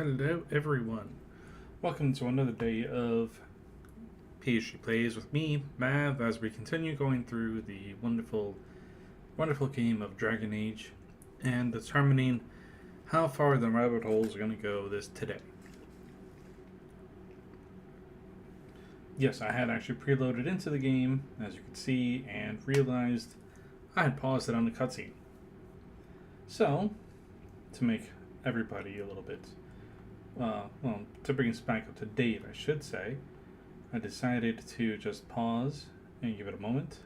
Hello, everyone. Welcome to another day of PHG Plays with me, Mav, as we continue going through the wonderful game of Dragon Age and determining how far the rabbit holes are going to go today. Yes, I had actually preloaded into the game, as you can see, and realized I had paused it on the cutscene. So, to make everybody a little bit to bring us back up to date, I should say, I decided to just pause and give it a moment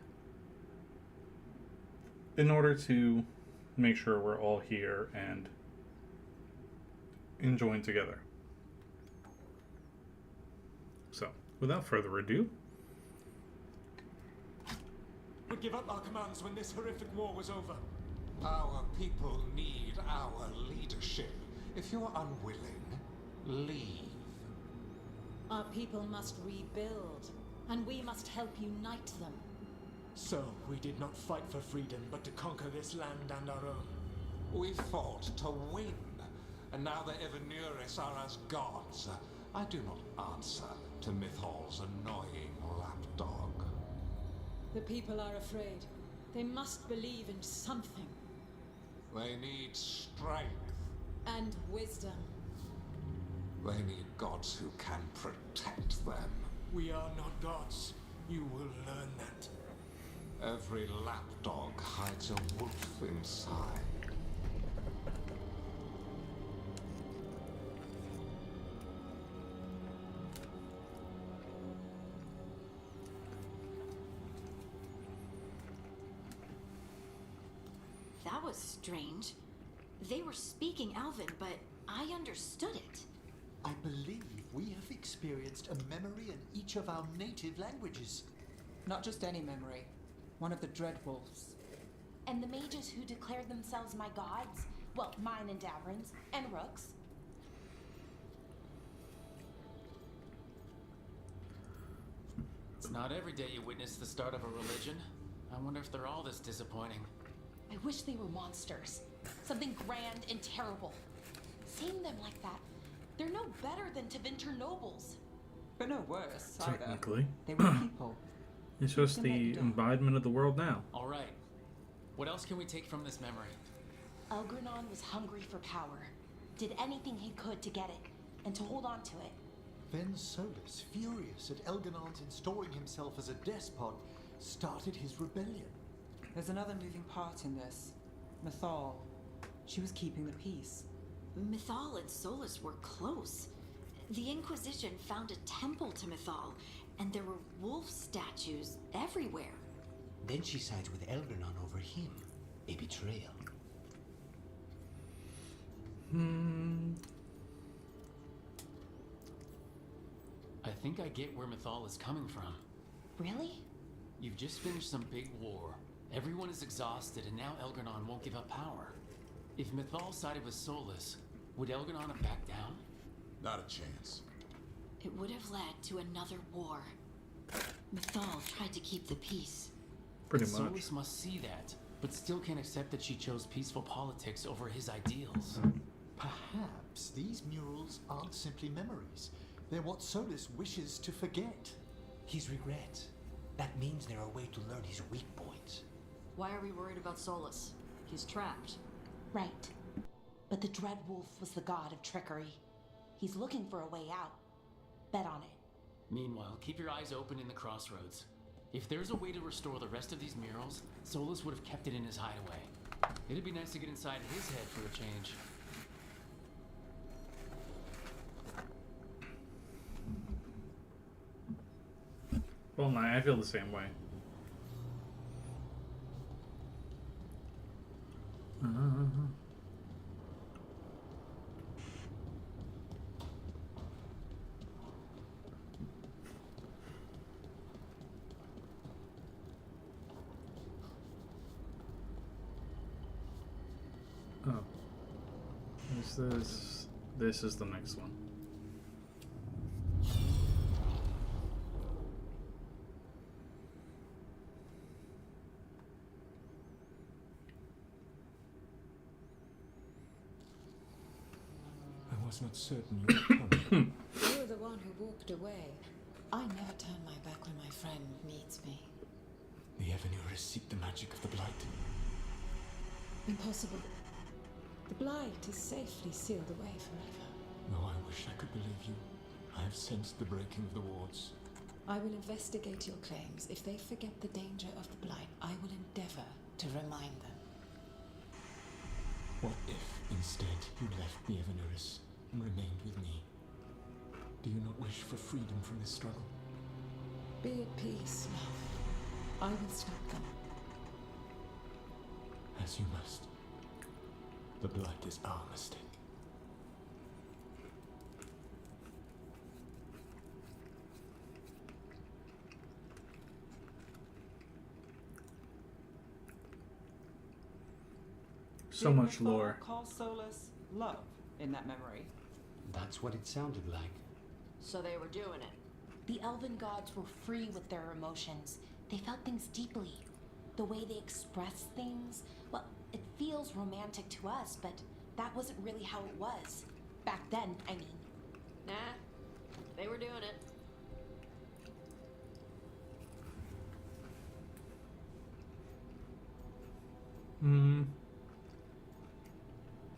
in order to make sure we're all here and enjoying together. So, without further ado, Would give up our commands when this horrific war was over. Our people need our leadership. If you're unwilling, leave. Our people must rebuild, and we must help unite them. So, we did not fight for freedom, but to conquer this land and our own. We fought to win, and now the Evanuris are as gods. I do not answer to Mythal's annoying lapdog. The people are afraid. They must believe in something. They need strength. And wisdom. They need gods who can protect them. We are not gods. You will learn that. Every lapdog hides a wolf inside. That was strange. They were speaking Elven, but I understood it. I believe we have experienced a memory in each of our native languages. Not just any memory. One of the Dreadwolves. And the mages who declared themselves my gods? Well, mine and Davrin's, and Rook's. It's not every day you witness the start of a religion. I wonder if they're all this disappointing. I wish they were monsters. Something grand and terrible. Seeing them like that, they're no better than Tevinter nobles. But no worse, either. technically, They were people. it's just the embodiment of the world now. All right. What else can we take from this memory? Elgranon was hungry for power. Did anything he could to get it, and to hold on to it. Then Solus, furious at Elganon's installing himself as a despot, started his rebellion. There's another moving part in this. Mythal. She was keeping the peace. Mythal and Solus were close. The Inquisition found a temple to Mythal, and there were wolf statues everywhere. Then she sides with Elgranon over him. A betrayal. I think I get where Mythal is coming from. Really? You've just finished some big war. Everyone is exhausted, and now Elgranon won't give up power. If Mythal sided with Solus, would Elgranon have backed down? Not a chance. It would have led to another war. Mythal tried to keep the peace. Pretty much. Solus must see that, but still can't accept that she chose peaceful politics over his ideals. Perhaps these murals aren't simply memories. They're what Solus wishes to forget. His regret. That means there are ways to learn his weak points. Why are we worried about Solus? He's trapped. Right. But the Dreadwolf was the god of trickery. He's looking for a way out. Bet on it. Meanwhile, keep your eyes open in the crossroads. If there's a way to restore the rest of these murals, Solus would have kept it in his hideaway. It'd be nice to get inside his head for a change. Well, no, I feel the same way. Oh. This is the next one. was not certain you would come. You were the one who walked away. I never turn my back when my friend needs me. The Evanurus seek the magic of the Blight. Impossible. The Blight is safely sealed away forever. Oh, I wish I could believe you. I have sensed the breaking of the wards. I will investigate your claims. If they forget the danger of the Blight, I will endeavor to remind them. What if, instead, you left the Evanurus and remained with me? Do you not wish for freedom from this struggle? Be at peace, love. I will stop them. As you must. The Blight is our mistake. So Did much Mythal lore. call Solus love in that memory? That's what it sounded like. So they were doing it. The elven gods were free with their emotions. They felt things deeply. The way they expressed things, well, it feels romantic to us, but that wasn't really how it was. Back then, I mean. Nah, they were doing it.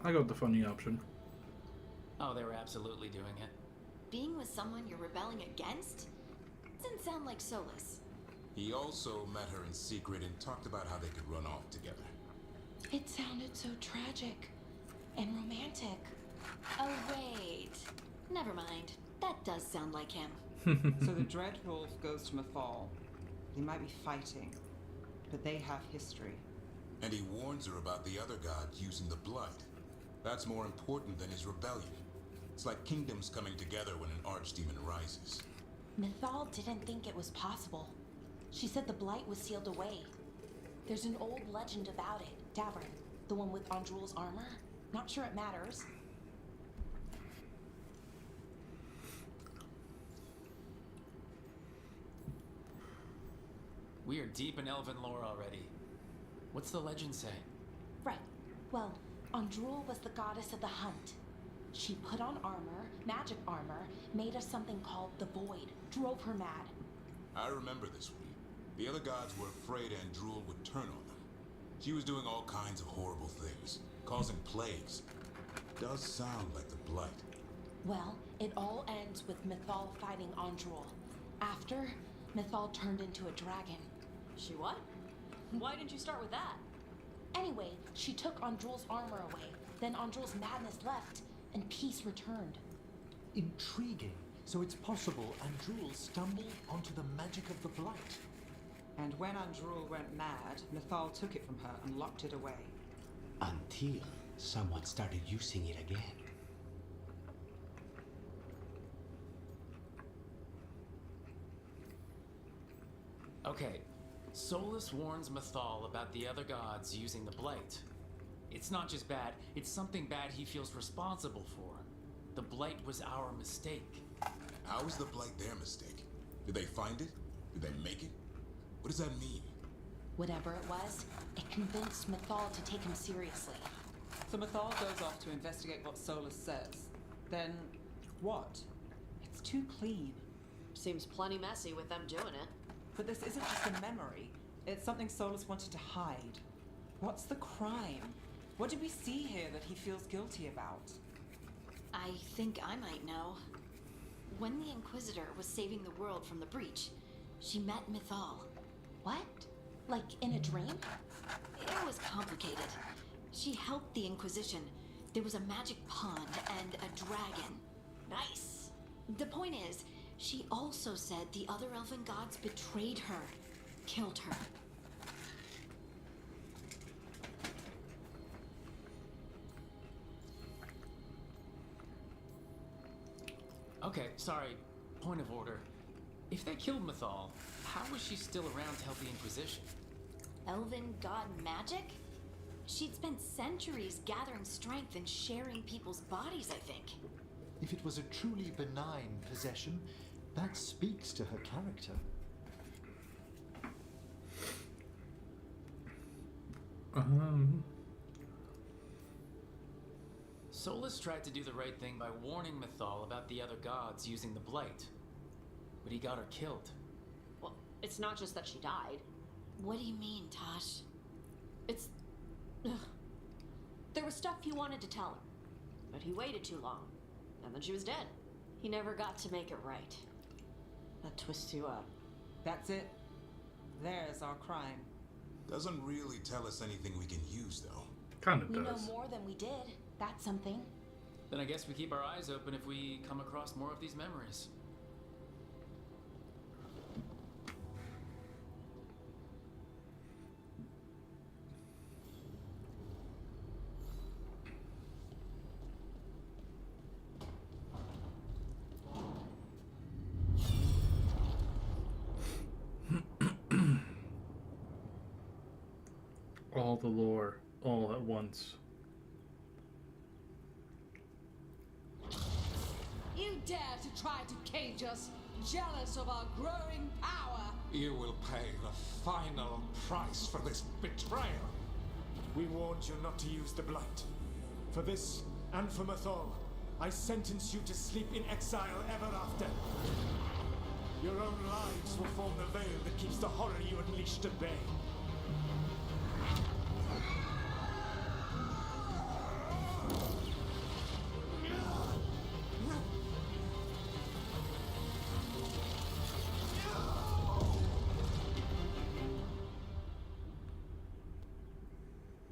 I go with the funny option. Oh, they were absolutely doing it. Being with someone you're rebelling against? Doesn't sound like Solus. He also met her in secret and talked about how they could run off together. It sounded so tragic and romantic. Oh, wait. Never mind. That does sound like him. So the Dread Wolf goes to Mythal. They might be fighting, but they have history. And he warns her about the other gods using the Blight. That's more important than his rebellion. It's like kingdoms coming together when an archdemon rises. Mythal didn't think it was possible. She said the Blight was sealed away. There's an old legend about it. Davern, the one with Andrul's armor. Not sure it matters. We are deep in elven lore already. What's the legend say? Right. Well, Andrul was the goddess of the hunt. She put on armor, magic armor, made us something called the Void, drove her mad. I remember this one. The other gods were afraid Andrul would turn on them. She was doing all kinds of horrible things, causing plagues. Does sound like the Blight. Well, it all ends with Mythal fighting Andrul. After, Mythal turned into a dragon. She what? Why didn't you start with that? Anyway, she took Andrul's armor away. Then Andrul's madness left, and peace returned. Intriguing. So it's possible Andrul stumbled onto the magic of the Blight. And when Andrul went mad, Mythal took it from her and locked it away. Until someone started using it again. Okay, Solus warns Mythal about the other gods using the Blight. It's not just bad, it's something bad he feels responsible for. The Blight was our mistake. How is the Blight their mistake? Did they find it? Did they make it? What does that mean? Whatever it was, it convinced Mythal to take him seriously. So Mythal goes off to investigate what Solus says. Then, what? It's too clean. Seems plenty messy with them doing it. But this isn't just a memory. It's something Solus wanted to hide. What's the crime? What did we see here that he feels guilty about? I think I might know. When the Inquisitor was saving the world from the breach, she met Mythal. What? Like in a dream? It was complicated. She helped the Inquisition. There was a magic pond and a dragon. Nice. The point is, she also said the other elven gods betrayed her, killed her. Okay, sorry. Point of order. If they killed Mythal, how was she still around to help the Inquisition? Elven god magic? She'd spent centuries gathering strength and sharing people's bodies, I think. If it was a truly benign possession, that speaks to her character. Solus tried to do the right thing by warning Mythal about the other gods using the Blight. But he got her killed. Well, it's not just that she died. What do you mean, Tosh? It's... Ugh. There was stuff he wanted to tell her, but he waited too long, and then she was dead. He never got to make it right. That twists you up. That's it. There's our crime. Doesn't really tell us anything we can use, though. Kind of We know does. more than we did. That's something. Then I guess we keep our eyes open if we come across more of these memories. All the lore, all at once. You dare to try to cage us, jealous of our growing power. You will pay the final price for this betrayal. We warned you not to use the Blight. For this, and for Mythal, I sentence you to sleep in exile ever after. Your own lives will form the veil that keeps the horror you unleashed at bay.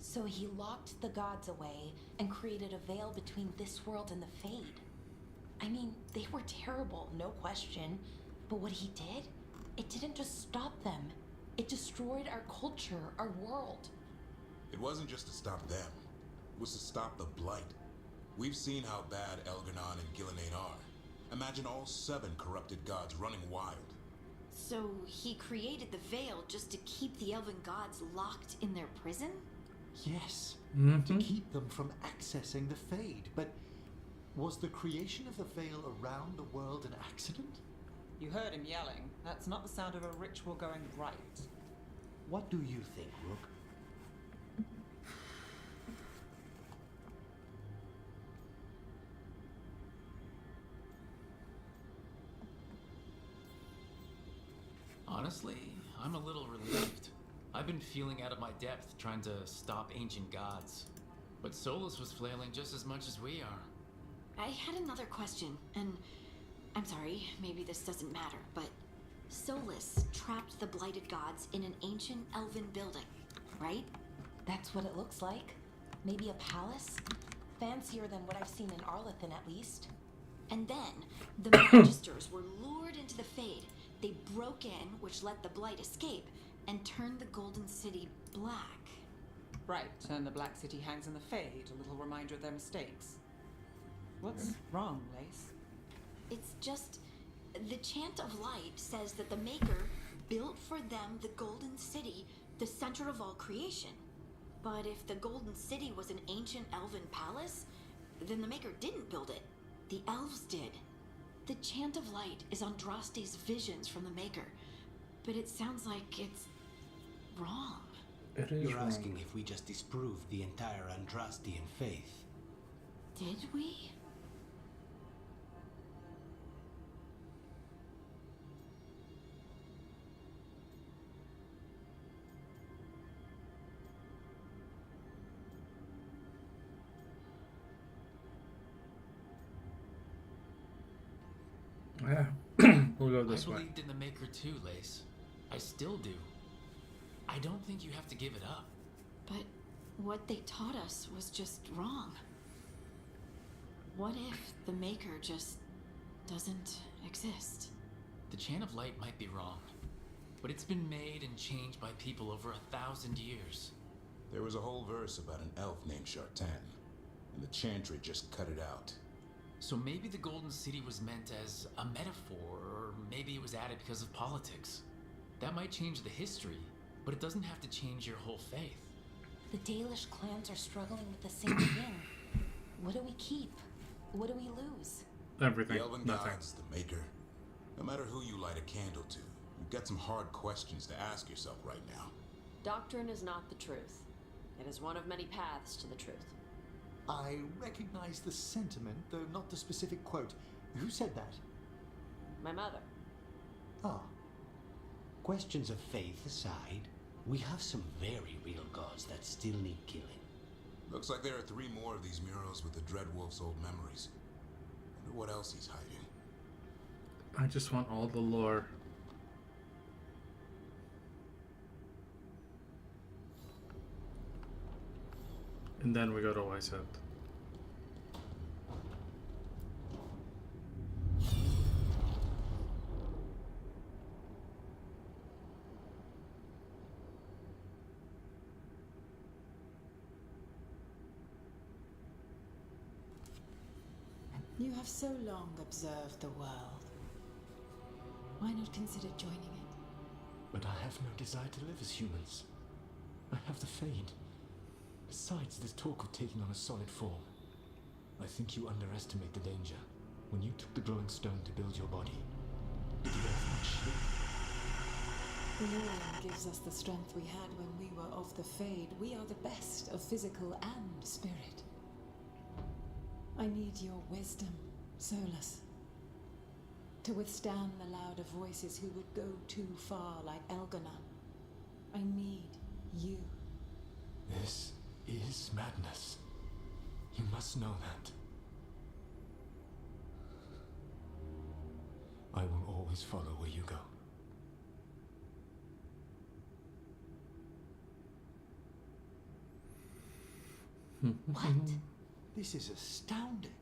So he locked the gods away and created a veil between this world and the Fade. I mean, they were terrible, no question. But what he did, it didn't just stop them. It destroyed our culture, our world. It wasn't just to stop them. It was to stop the Blight. We've seen how bad Elganon and Gillenane are. Imagine all 7 corrupted gods running wild. So he created the veil just to keep the elven gods locked in their prison? Yes, Mm-hmm. to keep them from accessing the Fade. But was the creation of the veil around the world an accident? You heard him yelling. That's not the sound of a ritual going right. What do you think, Rook? Honestly, I'm a little relieved. I've been feeling out of my depth trying to stop ancient gods. But Solus was flailing just as much as we are. I had another question, and I'm sorry, maybe this doesn't matter, but Solus trapped the blighted gods in an ancient elven building, right? That's what it looks like. Maybe a palace? Fancier than what I've seen in Arlethan, at least. And then, the Magisters were lured into the Fade. They broke in, which let the Blight escape, and turned the Golden City black. Right, and the Black City hangs in the Fade, a little reminder of their mistakes. What's wrong, Lace? It's just, the Chant of Light says that the Maker built for them the Golden City, the center of all creation. But if the Golden City was an ancient elven palace, then the Maker didn't build it. The elves did. The Chant of Light is Andraste's visions from the Maker, but it sounds like it's wrong. It is You're wrong. asking if we just disproved the entire Andrastian faith. Did we? Yeah. We'll go this I way. believed in the Maker too, Lace. I still do. I don't think you have to give it up. But what they taught us was just wrong. What if the Maker just doesn't exist? The Chant of Light might be wrong, but it's been made and changed by people over 1,000 years. There was a whole verse about an elf named Shartan, and the Chantry just cut it out. So maybe the Golden City was meant as a metaphor, or maybe it was added because of politics. That might change the history, but it doesn't have to change your whole faith. The Dalish clans are struggling with the same thing. What do we keep? What do we lose? Everything. The Elven Nothing. Gods, the Maker. No matter who you light a candle to, you've got some hard questions to ask yourself right now. Doctrine is not the truth. It is one of many paths to the truth. I recognize the sentiment, though not the specific quote. Who said that? My mother. Ah. Questions of faith aside, we have some very real gods that still need killing. Looks like there are 3 more of these murals with the Dreadwolf's old memories. Wonder what else he's hiding. I just want all the lore. And then we go to Weishead. You have so long observed the world. Why not consider joining it? But I have no desire to live as humans. I have the Fade. Besides, this talk of taking on a solid form. I think you underestimate the danger. When you took the glowing stone to build your body, did you have much sleep? Illyrium gives us the strength we had when we were of the Fade. We are the best of physical and spirit. I need your wisdom, Solus. To withstand the louder voices who would go too far like Elganon. I need you. This is madness. You must know that. I will always follow where you go. What? This is astounding.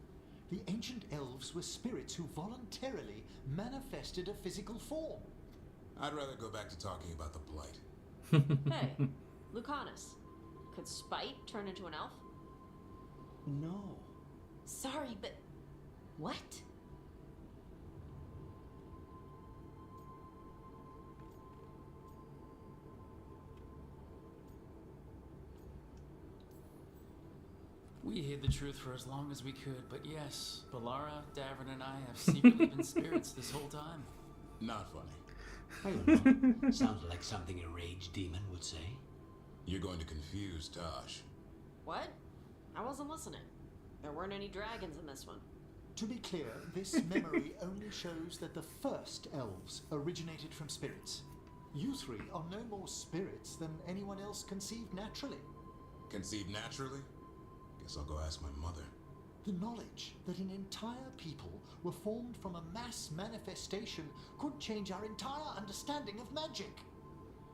The ancient elves were spirits who voluntarily manifested a physical form. I'd rather go back to talking about the Blight. Hey, Lucanus. Could Spite turn into an elf? No. Sorry, but what? We hid the truth for as long as we could, but yes, Balara, Davern, and I have secretly been spirits this whole time. Not funny. I don't know. Sounds like something a rage demon would say. You're going to confuse Tosh. What? I wasn't listening. There weren't any dragons in this one. To be clear, this memory only shows that the first elves originated from spirits. You 3 are no more spirits than anyone else conceived naturally. Conceived naturally? Guess I'll go ask my mother. The knowledge that an entire people were formed from a mass manifestation could change our entire understanding of magic.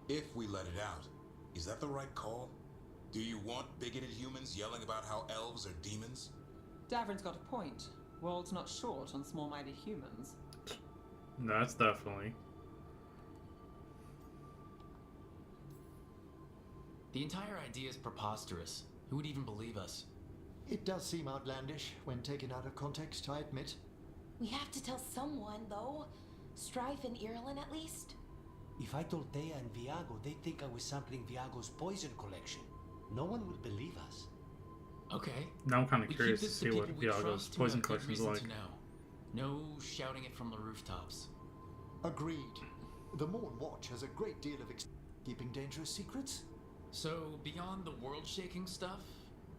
If we let it out, is that the right call? Do you want bigoted humans yelling about how elves are demons? Davern's got a point. World's not short on small-minded humans. That's definitely. The entire idea is preposterous. Who would even believe us? It does seem outlandish when taken out of context, I admit. We have to tell someone, though. Strife and Irulan, at least. If I told Thea and Viago, they'd think I was sampling Viago's poison collection. No one would believe us. Okay. Now I'm kind of We curious keep to this see what people we Viago's trust who poison have good collection's reason like. to know. No shouting it from the rooftops. Agreed. The Morn Watch has a great deal of keeping dangerous secrets. So, beyond the world-shaking stuff,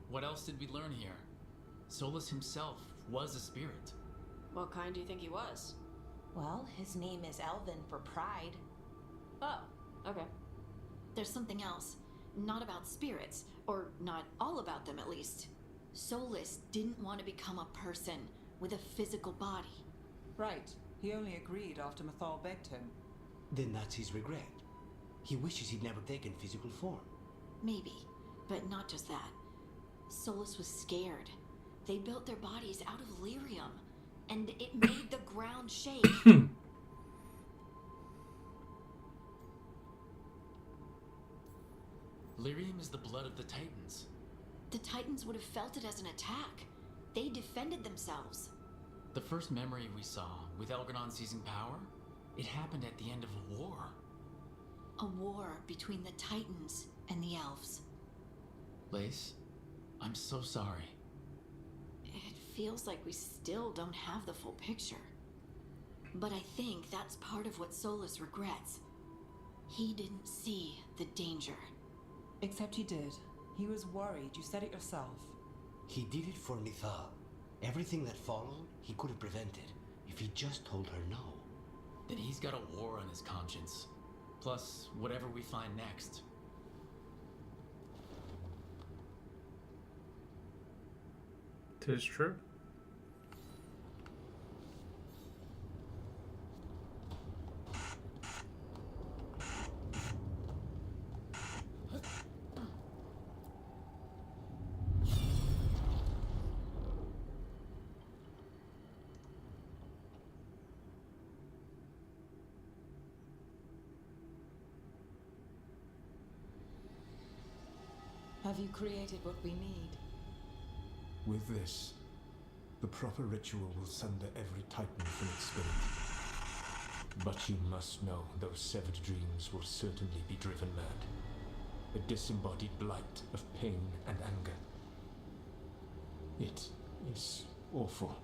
what else did we learn here? Solus himself was a spirit. What kind do you think he was? Well, his name is Elven for pride. Oh, okay. There's something else. Not about spirits, or not all about them at least. Solus didn't want to become a person with a physical body. Right. He only agreed after Mathal begged him. Then that's his regret. He wishes he'd never taken physical form. Maybe, but not just that. Solus was scared. They built their bodies out of lyrium, and it made the ground shake. Lyrium is the blood of the Titans. The Titans would have felt it as an attack. They defended themselves. The first memory we saw, with Elganon seizing power, it happened at the end of a war. A war between the Titans and the elves. Lace, I'm so sorry. It feels like we still don't have the full picture. But I think that's part of what Solus regrets. He didn't see the danger. Except he did. He was worried. You said it yourself. He did it for Mithal. Everything that followed, he could have prevented if he just told her no. Then he's got a war on his conscience. Plus, whatever we find next. Tis true. Have you created what we need? With this, the proper ritual will sunder every titan from its spirit. But you must know those severed dreams will certainly be driven mad. A disembodied blight of pain and anger. It is awful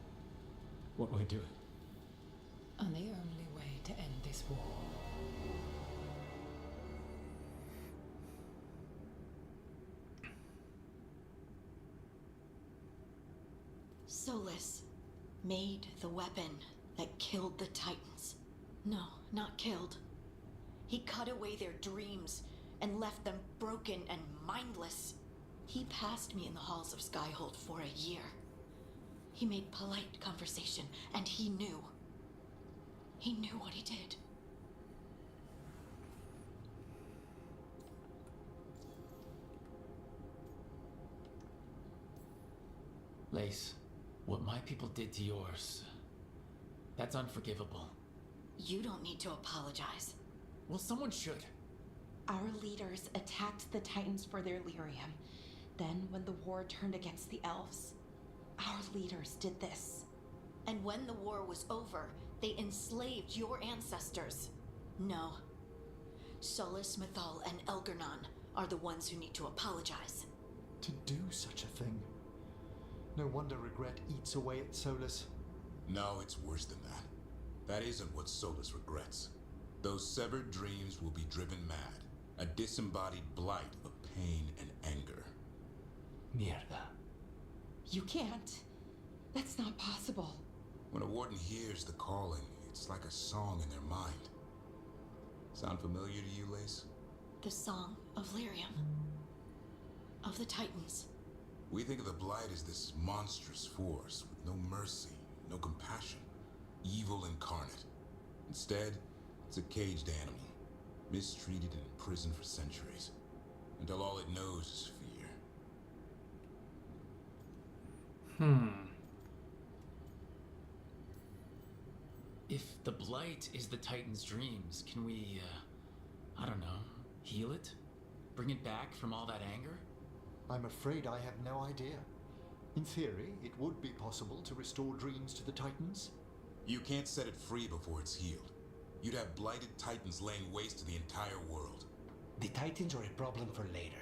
what we're doing. And the only way to end this war. Solus made the weapon that killed the Titans. No, not killed. He cut away their dreams and left them broken and mindless. He passed me in the halls of Skyhold for a year. He made polite conversation, and he knew. He knew what he did. Lace, what my people did to yours, that's unforgivable. You don't need to apologize. Well, someone should. Our leaders attacked the Titans for their lyrium. Then, when the war turned against the elves, our leaders did this. And when the war was over, they enslaved your ancestors. No. Solus, Mithal, and Elgernon are the ones who need to apologize. To do such a thing. No wonder regret eats away at Solus. No, it's worse than that. That isn't what Solus regrets. Those severed dreams will be driven mad. A disembodied blight of pain and anger. Mierda. You can't. That's not possible. When a warden hears the calling, it's like a song in their mind. Sound familiar to you, Lace? The song of Lyrium. Of the Titans. We think of the Blight as this monstrous force with no mercy, no compassion, evil incarnate. Instead, it's a caged animal, mistreated and imprisoned for centuries, until all it knows is fear. If the Blight is the Titan's dreams, can we, I don't know, heal it? Bring it back from all that anger? I'm afraid I have no idea. In theory, it would be possible to restore dreams to the Titans. You can't set it free before it's healed. You'd have blighted Titans laying waste to the entire world. The Titans are a problem for later.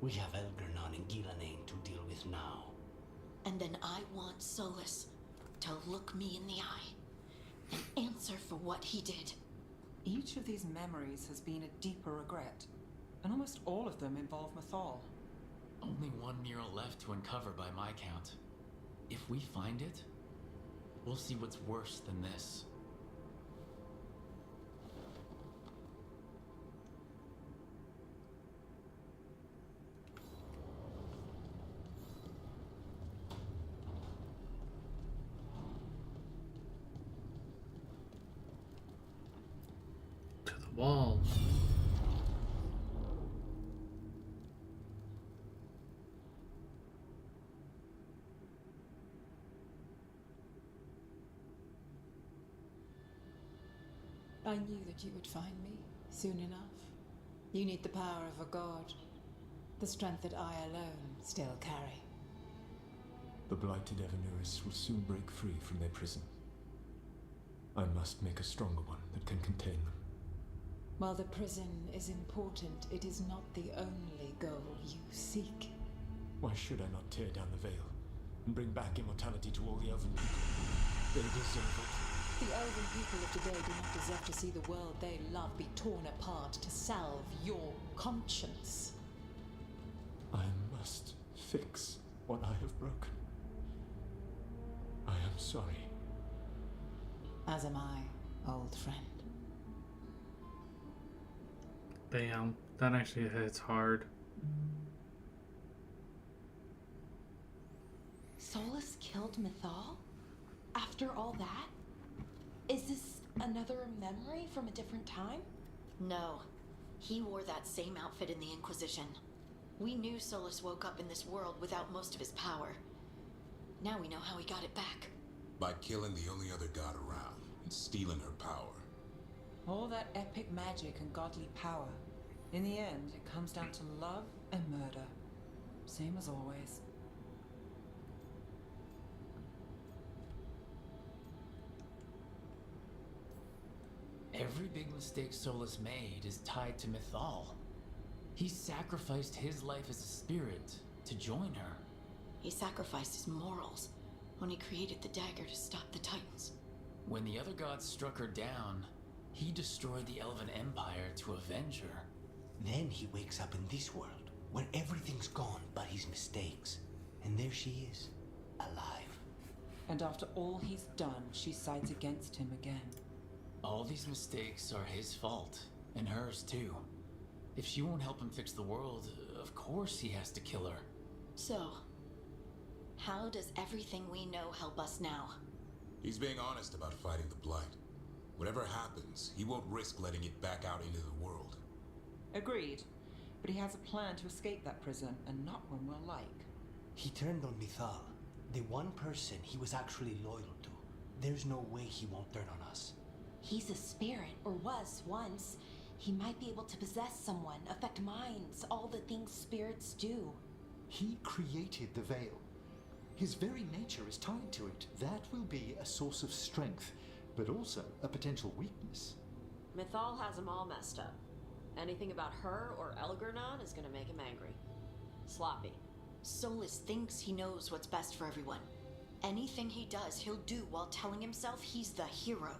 We have Elgernon and Gillanane to deal with now. And then I want Solus to look me in the eye and answer for what he did. Each of these memories has been a deeper regret, and almost all of them involve Mithal. Only one mural left to uncover by my count. If we find it, we'll see what's worse than this. To the wall. I knew that you would find me soon enough. You need the power of a god, the strength that I alone still carry. The blighted Evanuris will soon break free from their prison. I must make a stronger one that can contain them. While the prison is important, it is not the only goal you seek. Why should I not tear down the veil and bring back immortality to all the elven people? They deserve it. The elven people of today do not deserve to see the world they love be torn apart to salve your conscience. I must fix what I have broken. I am sorry. As am I, old friend. Damn, that actually hits hard. Solus killed Mythal? After all that? Is this another memory from a different time? No. He wore that same outfit in the Inquisition. We knew Solus woke up in this world without most of his power. Now we know how he got it back. By killing the only other god around and stealing her power. All that epic magic and godly power. In the end, it comes down to love and murder. Same as always. Every big mistake Solus made is tied to Mythal. He sacrificed his life as a spirit to join her. He sacrificed his morals when he created the dagger to stop the Titans. When the other gods struck her down, he destroyed the Elven Empire to avenge her. Then he wakes up in this world, where everything's gone but his mistakes. And there she is, alive. And after all he's done, she sides against him again. All these mistakes are his fault, and hers too. If she won't help him fix the world, of course he has to kill her. So, how does everything we know help us now? He's being honest about fighting the Blight. Whatever happens, he won't risk letting it back out into the world. Agreed. But he has a plan to escape that prison, and not one we'll like. He turned on Mythal, the one person he was actually loyal to. There's no way he won't turn on us. He's a spirit, or was once. He might be able to possess someone, affect minds, all the things spirits do. He created the Veil. His very nature is tied to it. That will be a source of strength, but also a potential weakness. Mythal has him all messed up. Anything about her or Elgernon is gonna make him angry. Sloppy. Solus thinks he knows what's best for everyone. Anything he does, he'll do while telling himself he's the hero.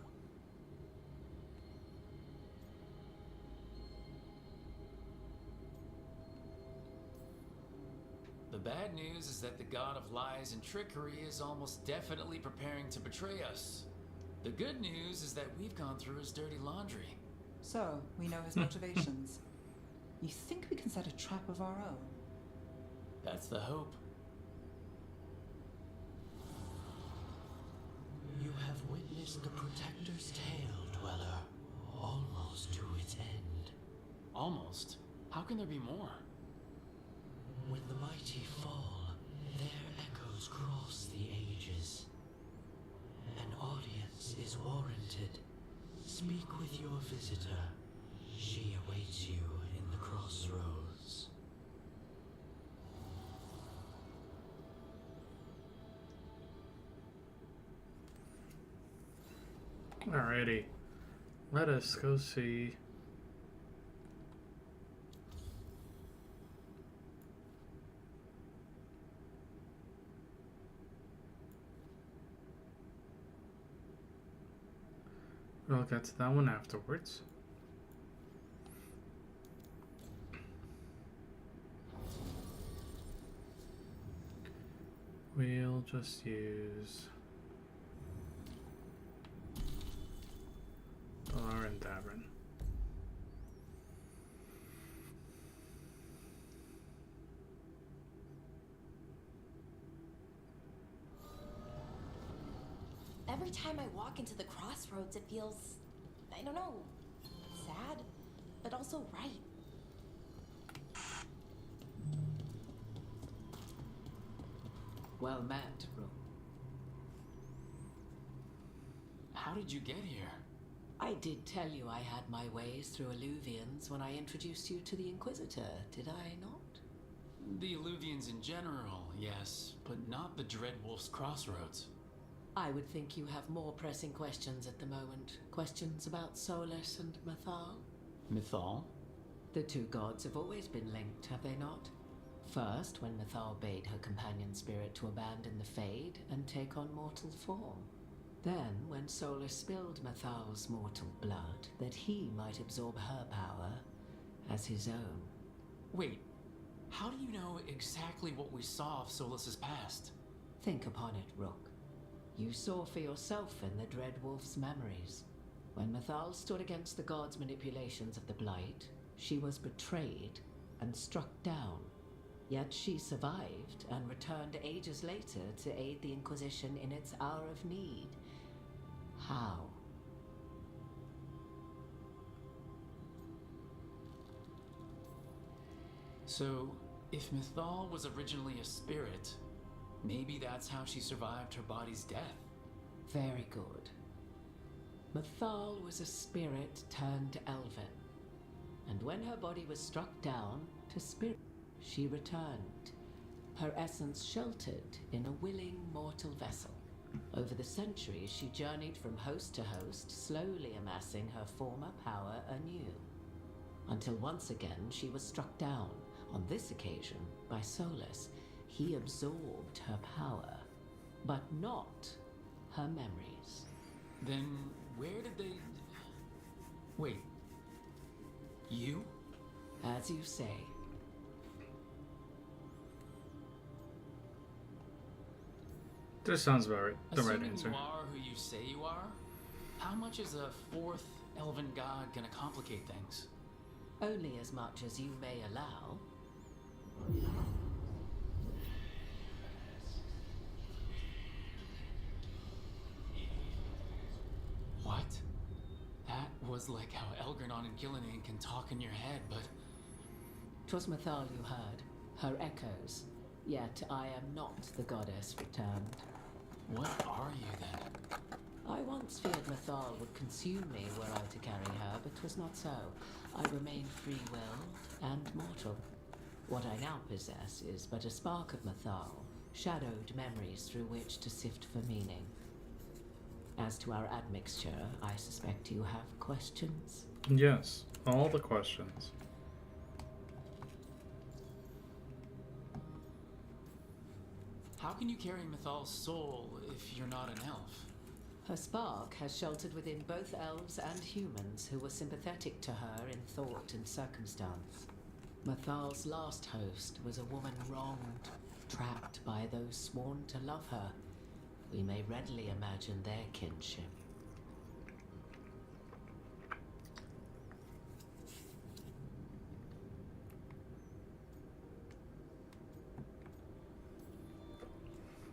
The bad news is that the god of lies and trickery is almost definitely preparing to betray us. The good news is that we've gone through his dirty laundry. So, we know his motivations. You think we can set a trap of our own? That's the hope. You have witnessed the Protector's tale, Dweller, almost to its end. Almost? How can there be more? When the mighty fall, their echoes cross the ages. An audience is warranted. Speak with your visitor. She awaits you in the crossroads. Alrighty. Let us go see. We'll get to that one afterwards. We'll just use Valar and Davin. Every time I walk into the crossroads, it feels, I don't know, sad, but also right. Well met, bro. How did you get here? I did tell you I had my ways through Illuvians when I introduced you to the Inquisitor, did I not? The Illuvians in general, yes, but not the Dreadwolf's Crossroads. I would think you have more pressing questions at the moment. Questions about Solus and Mythal? Mythal? The two gods have always been linked, have they not? First, when Mythal bade her companion spirit to abandon the Fade and take on mortal form. Then, when Solus spilled Mythal's mortal blood, that he might absorb her power as his own. Wait, How do you know exactly what we saw of Solus's past? Think upon it, Rook. You saw for yourself in the Dread Wolf's memories. When Mythal stood against the god's manipulations of the Blight, she was betrayed and struck down. Yet she survived and returned ages later to aid the Inquisition in its hour of need. How? So, if Mythal was originally a spirit, maybe that's how she survived her body's death. Very good. Mythal was a spirit turned elven, and when her body was struck down to spirit, she returned, her essence sheltered in a willing mortal vessel. Over the centuries, she journeyed from host to host, slowly amassing her former power anew, until once again she was struck down, on this occasion by Solus. He absorbed her power, but not her memories. Then where did they... Wait. You? As you say. This sounds about right. The right Assuming answer. you are who you say you are, how much is a fourth elven god gonna complicate things? Only as much as you may allow. What? That was like how Elgernon and Gillinan can talk in your head, but... 'Twas Mythal you heard, her echoes. Yet I am not the goddess returned. What are you then? I once feared Mythal would consume me were I to carry her, but 'twas not so. I remain free-willed and mortal. What I now possess is but a spark of Mythal, shadowed memories through which to sift for meaning. As to our admixture, I suspect you have questions? Yes, all the questions. How can you carry Mythal's soul if you're not an elf? Her spark has sheltered within both elves and humans who were sympathetic to her in thought and circumstance. Mythal's last host was a woman wronged, trapped by those sworn to love her. We may readily imagine their kinship.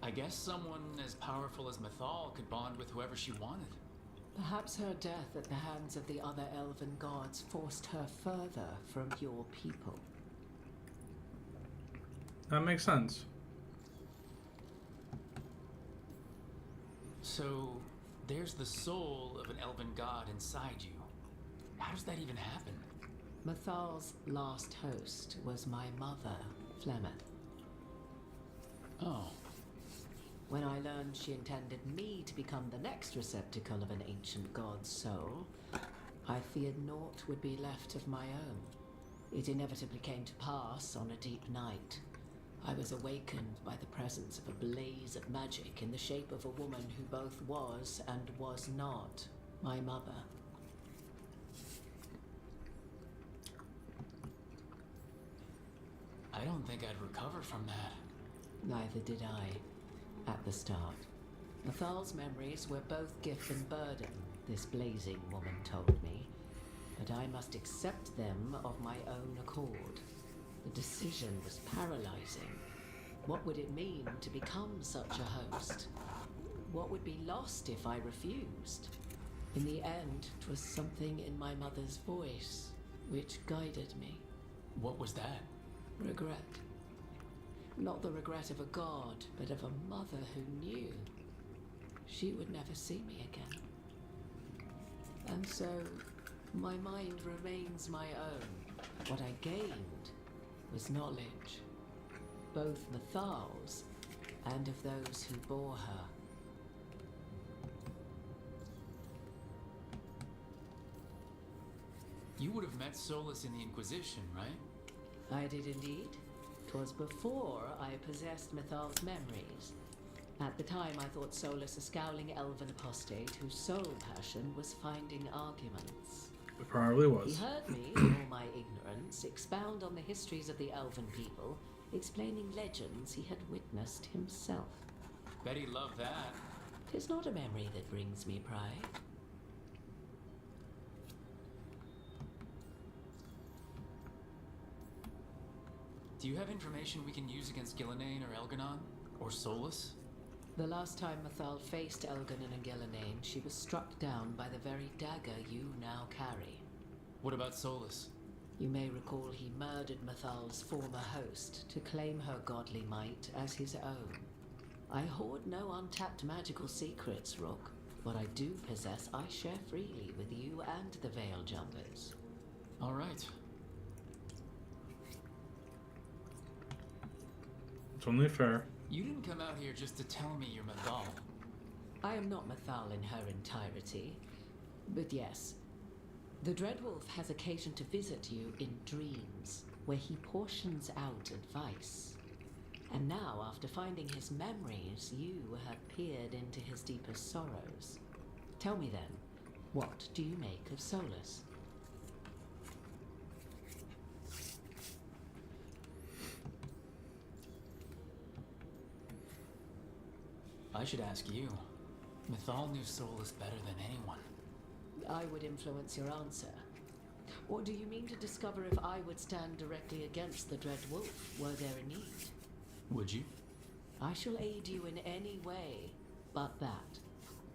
I guess someone as powerful as Mythal could bond with whoever she wanted. Perhaps her death at the hands of the other elven gods forced her further from your people. That makes sense. So, there's the soul of an elven god inside you. How does that even happen? Mythal's last host was my mother, Flemeth. Oh. When I learned she intended me to become the next receptacle of an ancient god's soul, I feared naught would be left of my own. It inevitably came to pass on a deep night. I was awakened by the presence of a blaze of magic in the shape of a woman who both was and was not my mother. I don't think I'd recover from that. Neither did I, at the start. Mythal's memories were both gift and burden, this blazing woman told me, but I must accept them of my own accord. The decision was paralyzing. What would it mean to become such a host? What would be lost if I refused? In the end, 'twas something in my mother's voice which guided me. What was that? Regret. Not the regret of a god, but of a mother who knew she would never see me again. And so, my mind remains my own. What I gained was knowledge, both Mythal's and of those who bore her. You would have met Solus in the Inquisition, right? I did indeed. 'Twas before I possessed Mythal's memories. At the time, I thought Solus a scowling elven apostate whose sole passion was finding arguments. probably He was. heard me, in all my ignorance, expound on the histories of the elven people, explaining legends he had witnessed himself. Bet he loved that. 'Tis not a memory that brings me pride. Do you have information we can use against Gillenane or Elganon? Or Solus? The last time Mathal faced Elganon and Gillenane, she was struck down by the very dagger you now carry. What about Solus? You may recall he murdered Mathal's former host to claim her godly might as his own. I hoard no untapped magical secrets, Rook. What I do possess, I share freely with you and the Veil Jumpers. All right. It's only fair. You didn't come out here just to tell me you're Mathal. I am not Mathal in her entirety, but yes. The Dreadwolf has occasion to visit you in dreams, where he portions out advice. And now, after finding his memories, you have peered into his deepest sorrows. Tell me then, what do you make of Solus? I should ask you. Mathal knew Solus better than anyone. I would influence your answer. Or do you mean to discover if I would stand directly against the Dread Wolf were there a need? Would you? I shall aid you in any way but that,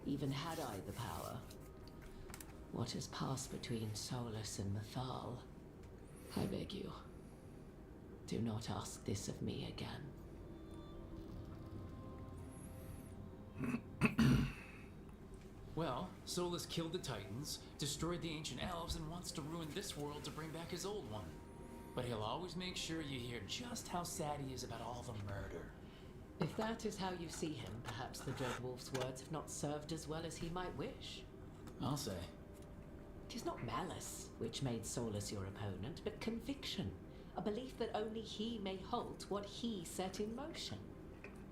even had I the power. What has passed between Solus and Mathal? I beg you, do not ask this of me again. Well, Solus killed the Titans, destroyed the ancient elves, and wants to ruin this world to bring back his old one. But he'll always make sure you hear just how sad he is about all the murder. If that is how you see him, perhaps the Dreadwolf's words have not served as well as he might wish. I'll say. 'Tis not malice which made Solus your opponent, but conviction, a belief that only he may halt what he set in motion.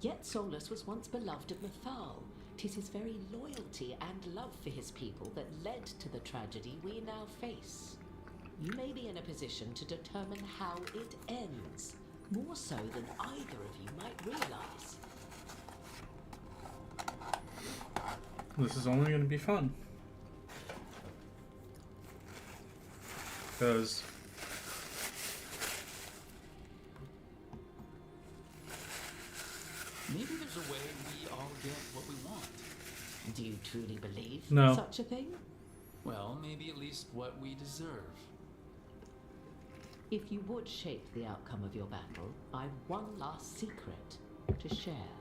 Yet Solus was once beloved of Mathal. 'Tis his very loyalty and love for his people that led to the tragedy we now face. You may be in a position to determine how it ends, more so than either of you might realize. This is only going to be fun. Because maybe there's a way we all get what we want. Do you truly believe No. such a thing? Well, maybe at least what we deserve. If you would shape the outcome of your battle, I've one last secret to share.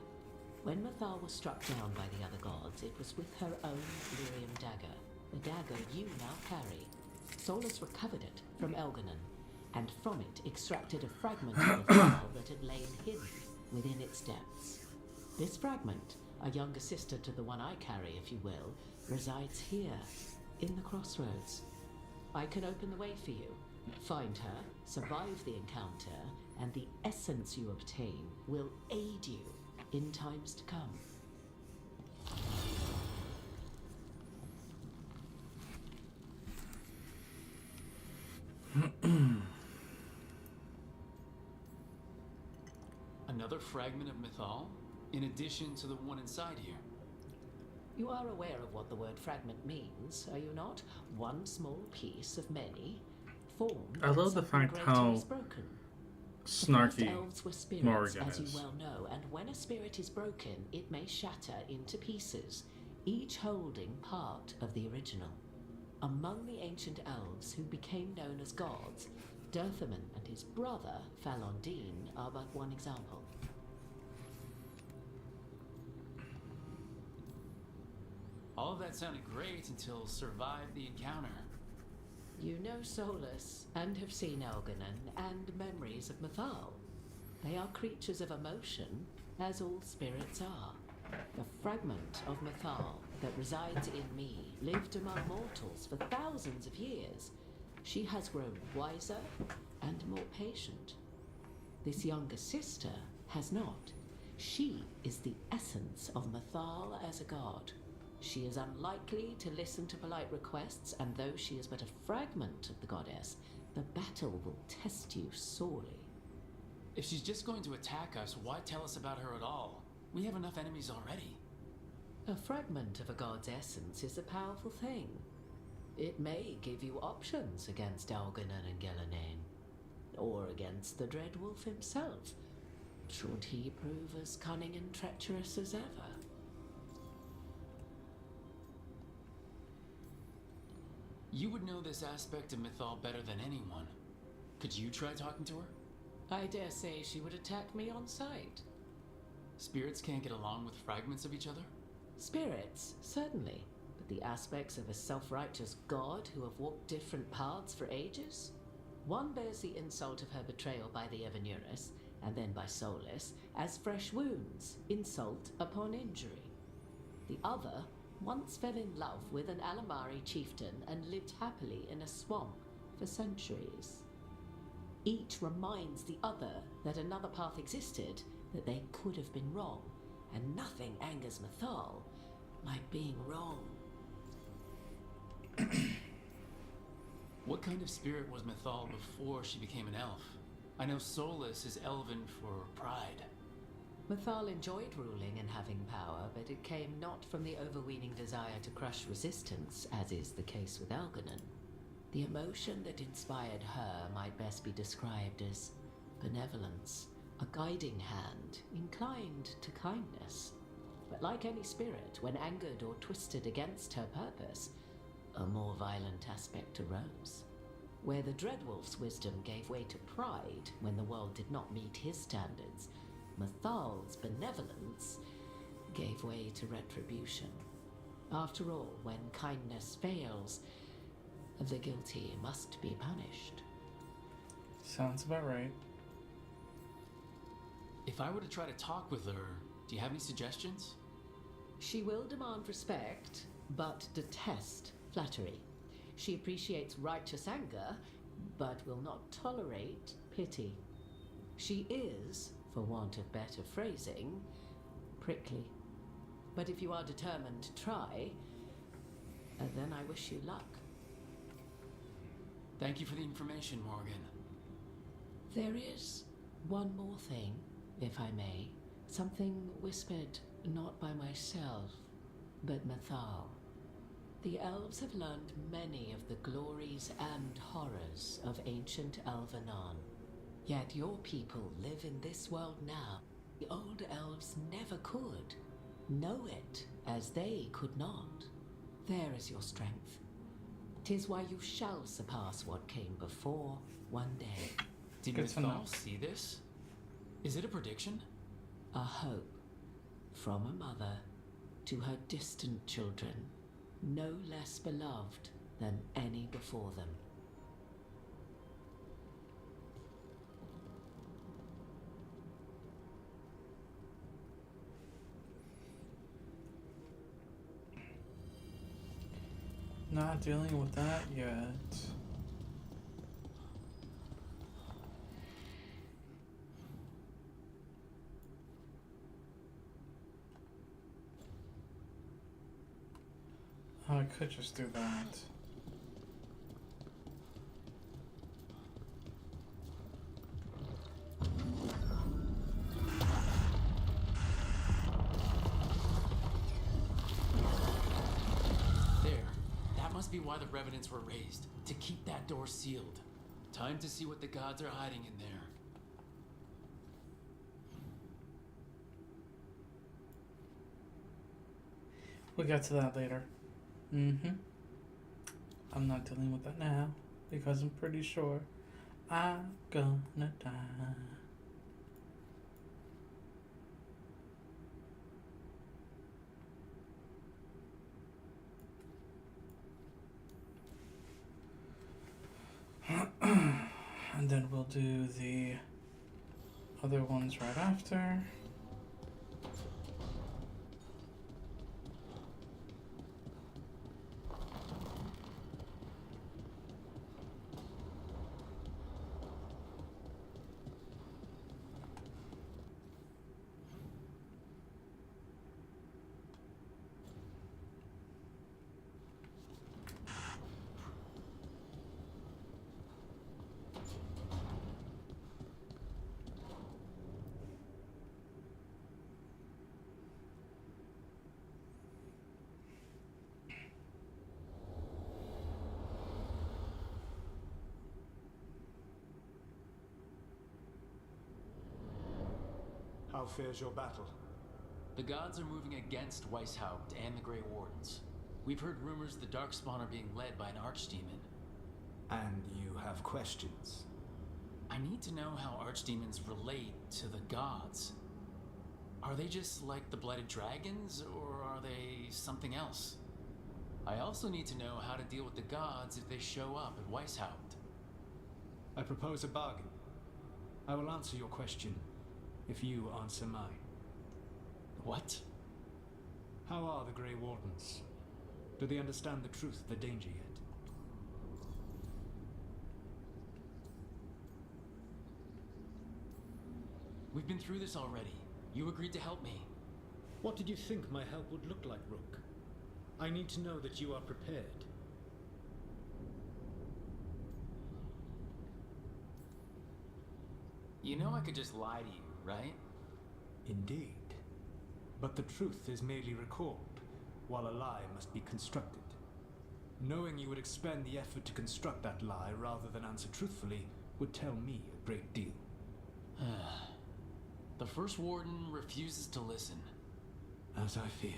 When Mathal was struck down by the other gods, it was with her own lyrium dagger, the dagger you now carry. Solus recovered it from Elganon, and from it extracted a fragment of the vial that had lain hidden within its depths. This fragment, a younger sister to the one I carry, if you will, resides here, in the crossroads. I can open the way for you. Find her, survive the encounter, and the essence you obtain will aid you in times to come. Another fragment of Mathal? In addition to the one inside here? You are aware of what the word fragment means, are you not? One small piece of many, formed I love when the something fact greater how is broken. The first snarky elves were spirits, Morrigan as you is. well know, and when a spirit is broken, it may shatter into pieces, each holding part of the original. Among the ancient elves who became known as gods, Dirthaman and his brother, Falondine, are but one example. All of that sounded great until survived the encounter. You know Solus, and have seen Elganon, and memories of Mathal. They are creatures of emotion, as all spirits are. The fragment of Mathal that resides in me lived among mortals for thousands of years. She has grown wiser and more patient. This younger sister has not. She is the essence of Mathal as a god. She is unlikely to listen to polite requests, and though she is but a fragment of the goddess, the battle will test you sorely. If she's just going to attack us, why tell us about her at all? We have enough enemies already. A fragment of a god's essence is a powerful thing. It may give you options against Algernon and Gellanane, or against the Dread Wolf himself, should he prove as cunning and treacherous as ever. You would know this aspect of Mythal better than anyone. Could you try talking to her? I dare say she would attack me on sight. Spirits can't get along with fragments of each other? Spirits, certainly. But the aspects of a self-righteous god who have walked different paths for ages? One bears the insult of her betrayal by the Evanurus, and then by Solus, as fresh wounds, insult upon injury. The other once fell in love with an Alamari chieftain and lived happily in a swamp for centuries. Each reminds the other that another path existed, that they could have been wrong, and nothing angers Mythal like being wrong. What kind of spirit was Mythal before she became an elf? I know Solus is elven for pride. Mythal enjoyed ruling and having power, but it came not from the overweening desire to crush resistance, as is the case with Algernon. The emotion that inspired her might best be described as benevolence, a guiding hand, inclined to kindness. But like any spirit, when angered or twisted against her purpose, a more violent aspect arose. Where the Dreadwolf's wisdom gave way to pride when the world did not meet his standards, Mythal's benevolence gave way to retribution. After all, when kindness fails, the guilty must be punished. Sounds about right. If I were to try to talk with her, do you have any suggestions? She will demand respect, but detest flattery. She appreciates righteous anger, but will not tolerate pity. She is, for want of better phrasing, prickly. But if you are determined to try, then I wish you luck. Thank you for the information, Morgan. There is one more thing, if I may. Something whispered not by myself, but Mythal. The elves have learned many of the glories and horrors of ancient Elvenon. Yet your people live in this world now. The old elves never could know it as they could not. There is your strength. 'Tis why you shall surpass what came before one day. Did Mythal see this? Is it a prediction? A hope from a mother to her distant children, no less beloved than any before them. Not dealing with that yet. Oh, I could just do that. Must be why the revenants were raised, to keep that door sealed. Time to see what the gods are hiding in there. We'll get to that later. I'm not dealing with that now, because I'm pretty sure I'm gonna die. And then we'll do the other ones right after. fares your battle? The gods are moving against Weishaupt and the Grey Wardens. We've heard rumors the Darkspawn are being led by an archdemon. And you have questions? I need to know how archdemons relate to the gods. Are they just like the Blighted Dragons, or are they something else? I also need to know how to deal with the gods if they show up at Weishaupt. I propose a bargain. I will answer your question if you answer mine. What? How are the Grey Wardens? Do they understand the truth of the danger yet? We've been through this already. You agreed to help me. What did you think my help would look like, Rook? I need to know that you are prepared. You know I could just lie to you, right? Indeed. But the truth is merely recalled, while a lie must be constructed. Knowing you would expend the effort to construct that lie rather than answer truthfully would tell me a great deal. The First Warden refuses to listen. As I feared.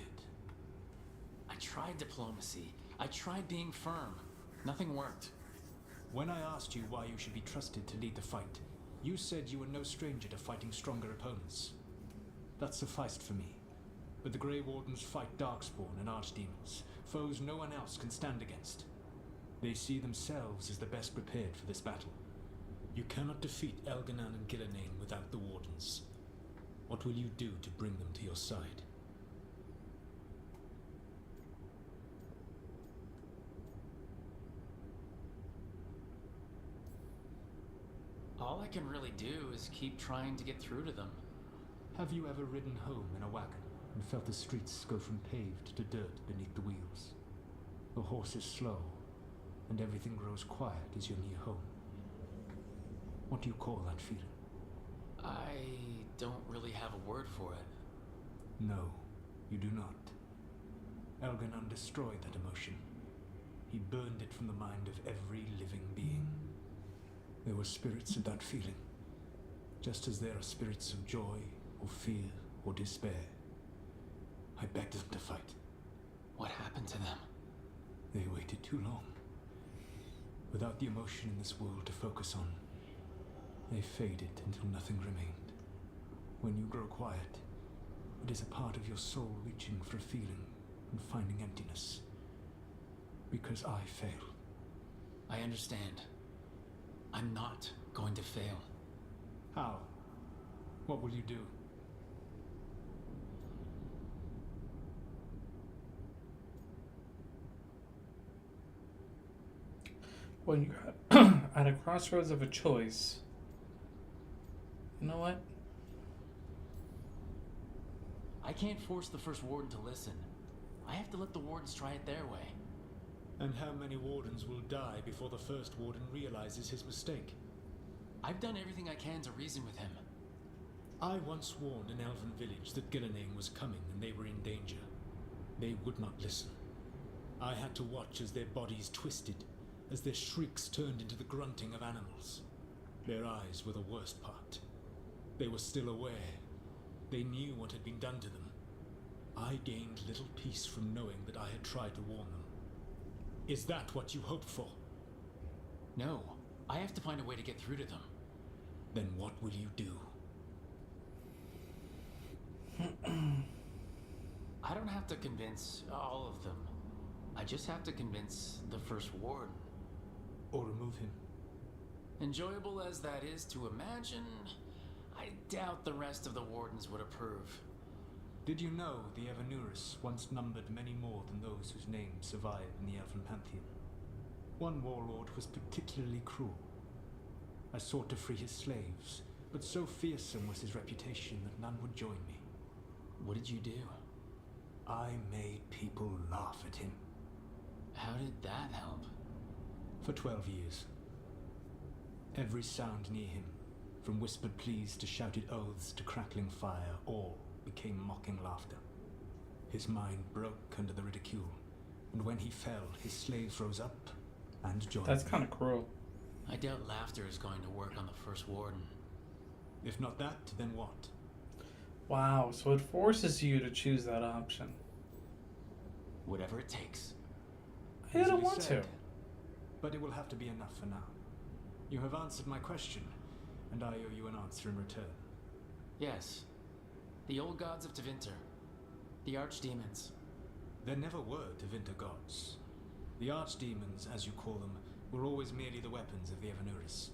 I tried diplomacy. I tried being firm. Nothing worked. When I asked you why you should be trusted to lead the fight, you said you were no stranger to fighting stronger opponents. That sufficed for me. But the Grey Wardens fight Darkspawn and Archdemons, foes no one else can stand against. They see themselves as the best prepared for this battle. You cannot defeat Elganan and Gillenane without the Wardens. What will you do to bring them to your side? All I can really do is keep trying to get through to them. Have you ever ridden home in a wagon and felt the streets go from paved to dirt beneath the wheels? The horse is slow, and everything grows quiet as you're near home. What do you call that feeling? I don't really have a word for it. No, you do not. Elganan destroyed that emotion. He burned it from the mind of every living being. There were spirits of that feeling, just as there are spirits of joy, or fear, or despair. I begged them to fight. What happened to them? They waited too long. Without the emotion in this world to focus on, they faded until nothing remained. When you grow quiet, it is a part of your soul reaching for a feeling and finding emptiness. Because I failed. I understand. I'm not going to fail. How? What will you do? When you're at a crossroads of a choice, you know what? I can't force the First Warden to listen. I have to let the Wardens try it their way. And how many Wardens will die before the First Warden realizes his mistake? I've done everything I can to reason with him. I once warned an elven village that Gillenane was coming and they were in danger. They would not listen. I had to watch as their bodies twisted, as their shrieks turned into the grunting of animals. Their eyes were the worst part. They were still aware. They knew what had been done to them. I gained little peace from knowing that I had tried to warn them. Is that what you hoped for? No, I have to find a way to get through to them. Then what will you do? I don't have to convince all of them. I just have to convince the First Warden. Or remove him. Enjoyable as that is to imagine, I doubt the rest of the Wardens would approve. Did you know the Evanuris once numbered many more than those whose names survive in the Elven Pantheon? One warlord was particularly cruel. I sought to free his slaves, but so fearsome was his reputation that none would join me. What did you do? I made people laugh at him. How did that help? For 12 years. Every sound near him, from whispered pleas to shouted oaths to crackling fire, all became mocking laughter. His mind broke under the ridicule, and when he fell, his slaves rose up and joined That's me. kind of cruel. I doubt laughter is going to work on the First Warden. If not that, then what? Wow, so it forces you to choose that option. Whatever it takes. I don't Easily want to. said, but it will have to be enough for now. You have answered my question, and I owe you an answer in return. Yes. The old gods of Tevinter. The archdemons. There never were Tevinter gods. The archdemons, as you call them, were always merely the weapons of the Evanuris.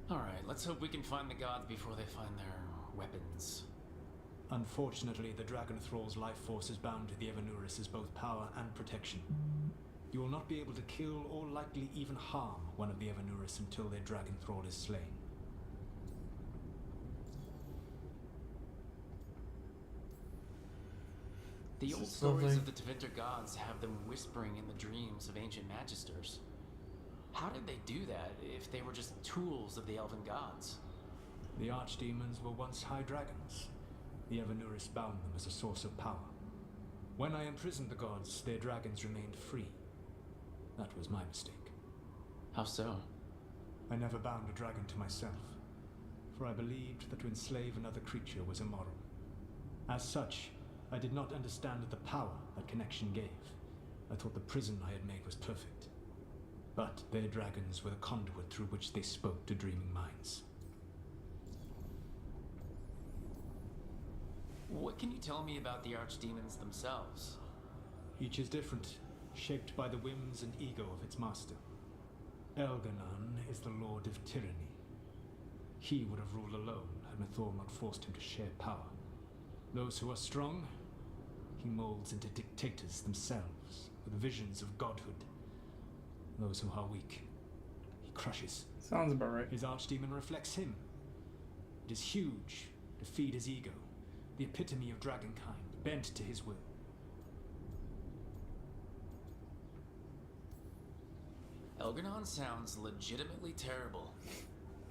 Alright, let's hope we can find the gods before they find their weapons. Unfortunately, the Dragon Thrall's life force is bound to the Evanuris as both power and protection. You will not be able to kill or likely even harm one of the Evanuris until their Dragon Thrall is slain. The old stories of the Tevinter gods have them whispering in the dreams of ancient magisters. How did they do that if they were just tools of the elven gods? The archdemons were once high dragons. The Evanuris bound them as a source of power. When I imprisoned the gods, their dragons remained free. That was my mistake. How so? I never bound a dragon to myself, for I believed that to enslave another creature was immoral. As such, I did not understand the power that connection gave. I thought the prison I had made was perfect. But their dragons were the conduit through which they spoke to dreaming minds. What can you tell me about the archdemons themselves? Each is different, shaped by the whims and ego of its master. Elganon is the Lord of Tyranny. He would have ruled alone had Mythal not forced him to share power. Those who are strong, he molds into dictators themselves, with visions of godhood. Those who are weak, he crushes. Sounds about right. His archdemon reflects him. It is huge, to feed his ego, the epitome of dragonkind, bent to his will. Elganon sounds legitimately terrible.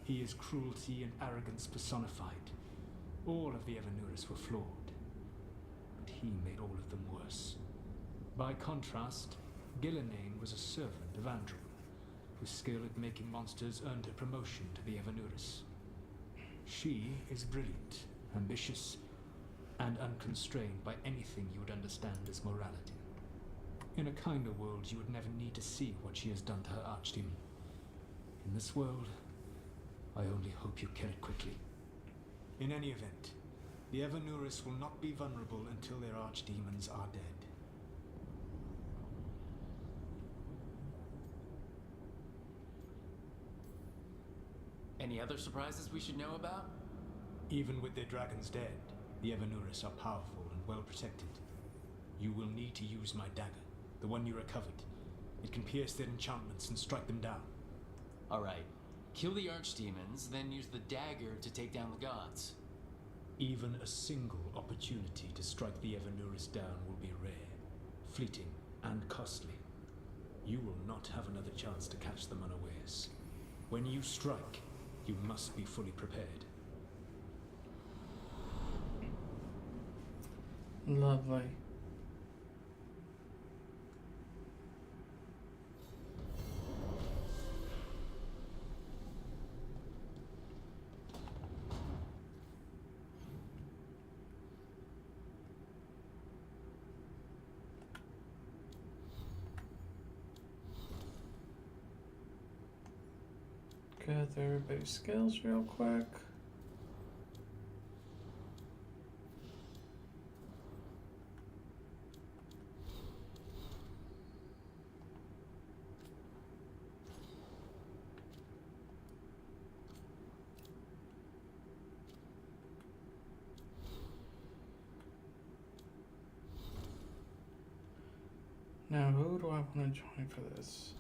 He is cruelty and arrogance personified. All of the Evanuris were flawed, but he made all of them worse. By contrast, Gillenane was a servant of Andrew, whose skill at making monsters earned her promotion to the Evanuris. She is brilliant, ambitious, and unconstrained by anything you would understand as morality. In a kinder world, you would never need to see what she has done to her archdemon. In this world, I only hope you kill it quickly. In any event, the Evanuris will not be vulnerable until their archdemons are dead. Any other surprises we should know about? Even with their dragons dead, the Evanuris are powerful and well protected. You will need to use my dagger, the one you recovered. It can pierce their enchantments and strike them down. Alright. Kill the archdemons, then use the dagger to take down the gods. Even a single opportunity to strike the Evanuris down will be rare, fleeting, and costly. You will not have another chance to catch them unawares. When you strike, you must be fully prepared. Lovely. Gather everybody's skills real quick. Now, who do I want to join for this?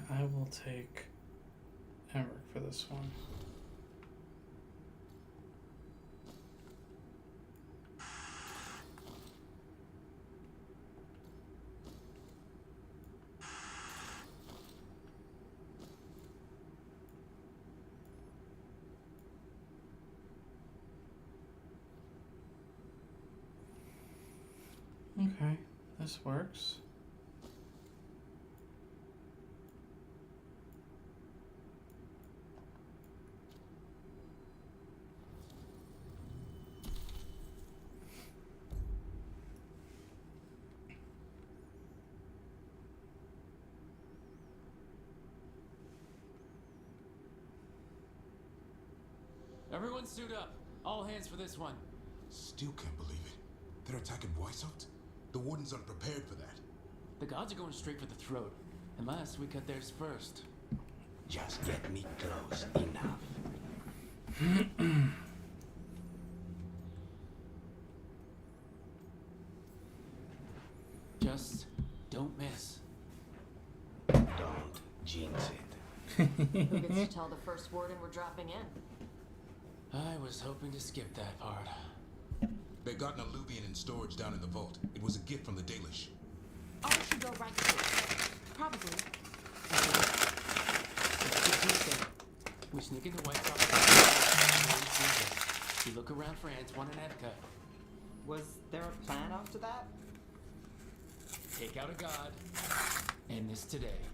I will take Pembroke for this one. Okay, this works. Everyone suit up. All hands for this one. Still can't believe it. They're attacking Weishaupt? The Wardens aren't prepared for that. The gods are going straight for the throat. Unless we cut theirs first. Just get me close enough. Just don't miss. Don't jinx it. Who gets to tell the first warden we're dropping in? I was hoping to skip that part. They got an alluvian in storage down in the vault. It was a gift from the Dalish. Oh, we should go right to it. Probably. We sneak into White Sox. We look around for Antoine and Evka. Was there a plan after that? Take out a god. End this today.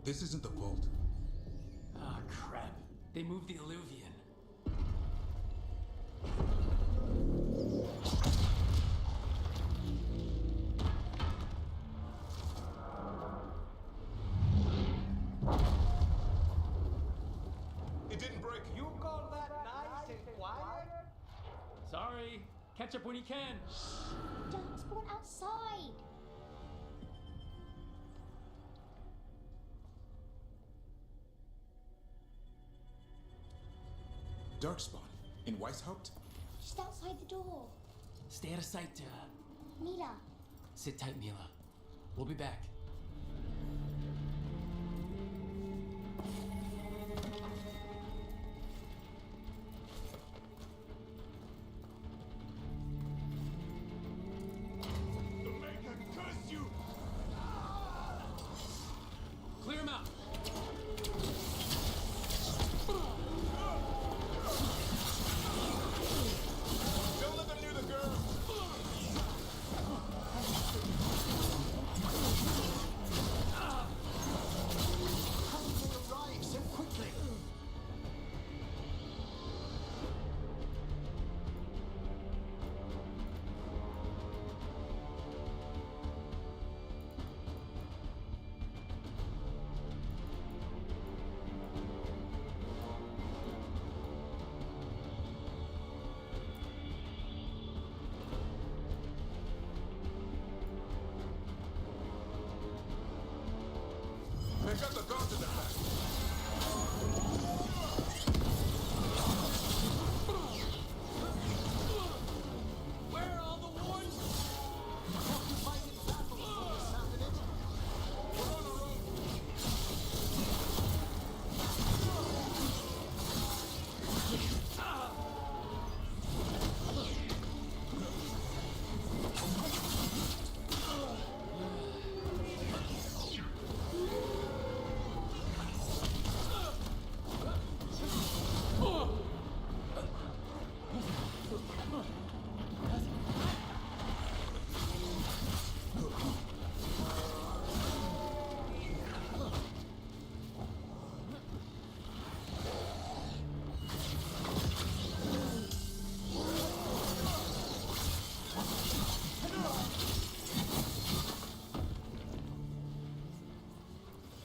This isn't the vault. Ah, crap. They moved the alluvian. It didn't break. You call that nice and quiet? Sorry. Catch up when you can. Don't spawn outside. Darkspawn. In Weishaupt? Just outside the door. Stay out of sight, Mila. Sit tight, Mila. We'll be back. The Maker curse you! Clear him out. Don't let them near the girl! How did they arrive so quickly? They got the guards in the back. Where are all the wardens?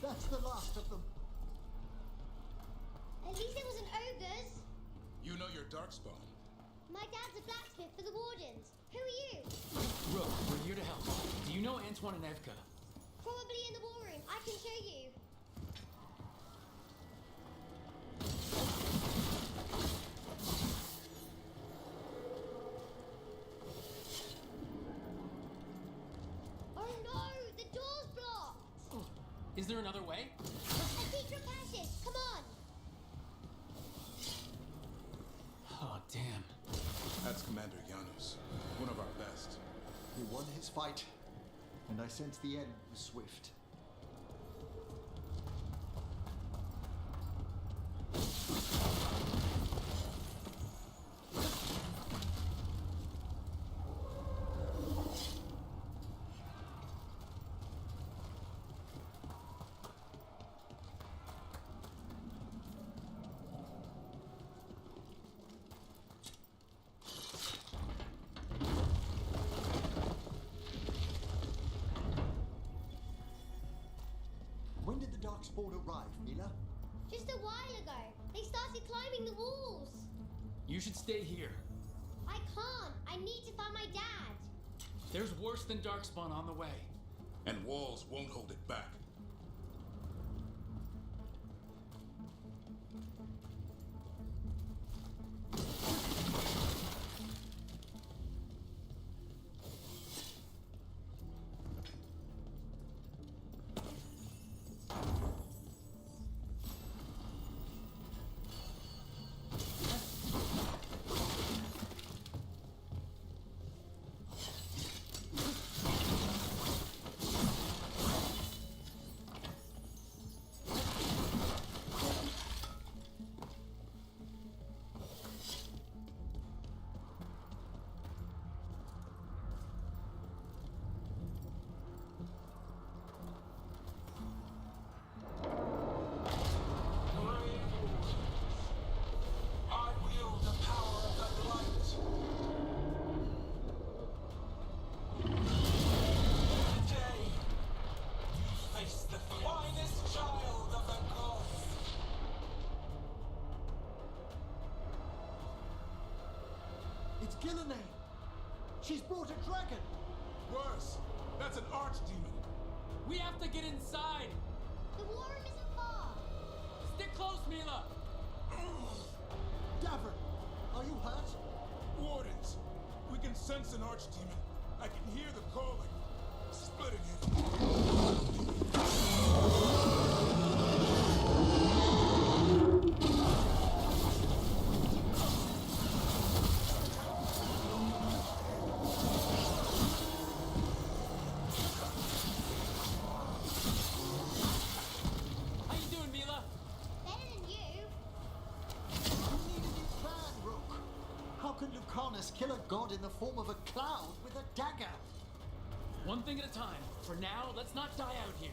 That's the last of them. At least it wasn't ogres. You know your Darkspawn. My dad's a blacksmith for the Wardens. Who are you? Rook, we're here to help. Do you know Antoine and Evka? Probably in the ballroom. I can show you. Is there another way? A secret passage! Come on! Oh, damn. That's Commander Janus, one of our best. He won his fight, and I sense the end was swift. When did the Darkspawn arrive, Mila? Just a while ago. They started climbing the walls. You should stay here. I can't. I need to find my dad. There's worse than Darkspawn on the way. And walls won't hold it back. It's Gillenane! She's brought a dragon! Worse! That's an archdemon! We have to get inside! The war room isn't far. Stick close, Mila! Davern, are you hurt? Wardens! We can sense an archdemon. I can hear the calling. Splitting it. How you doing, Mila? Better than you. You need a new plan, Rook. How can Lucanus kill a god in the form of a cloud with a dagger? One thing at a time. For now, let's not die out here.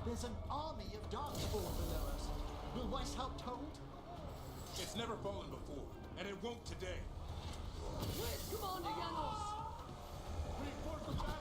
There's an army of Darkspawn below us. Will Weishaupt hold? It's never fallen before, and it won't today. Where's Commander Janos? Report for battle!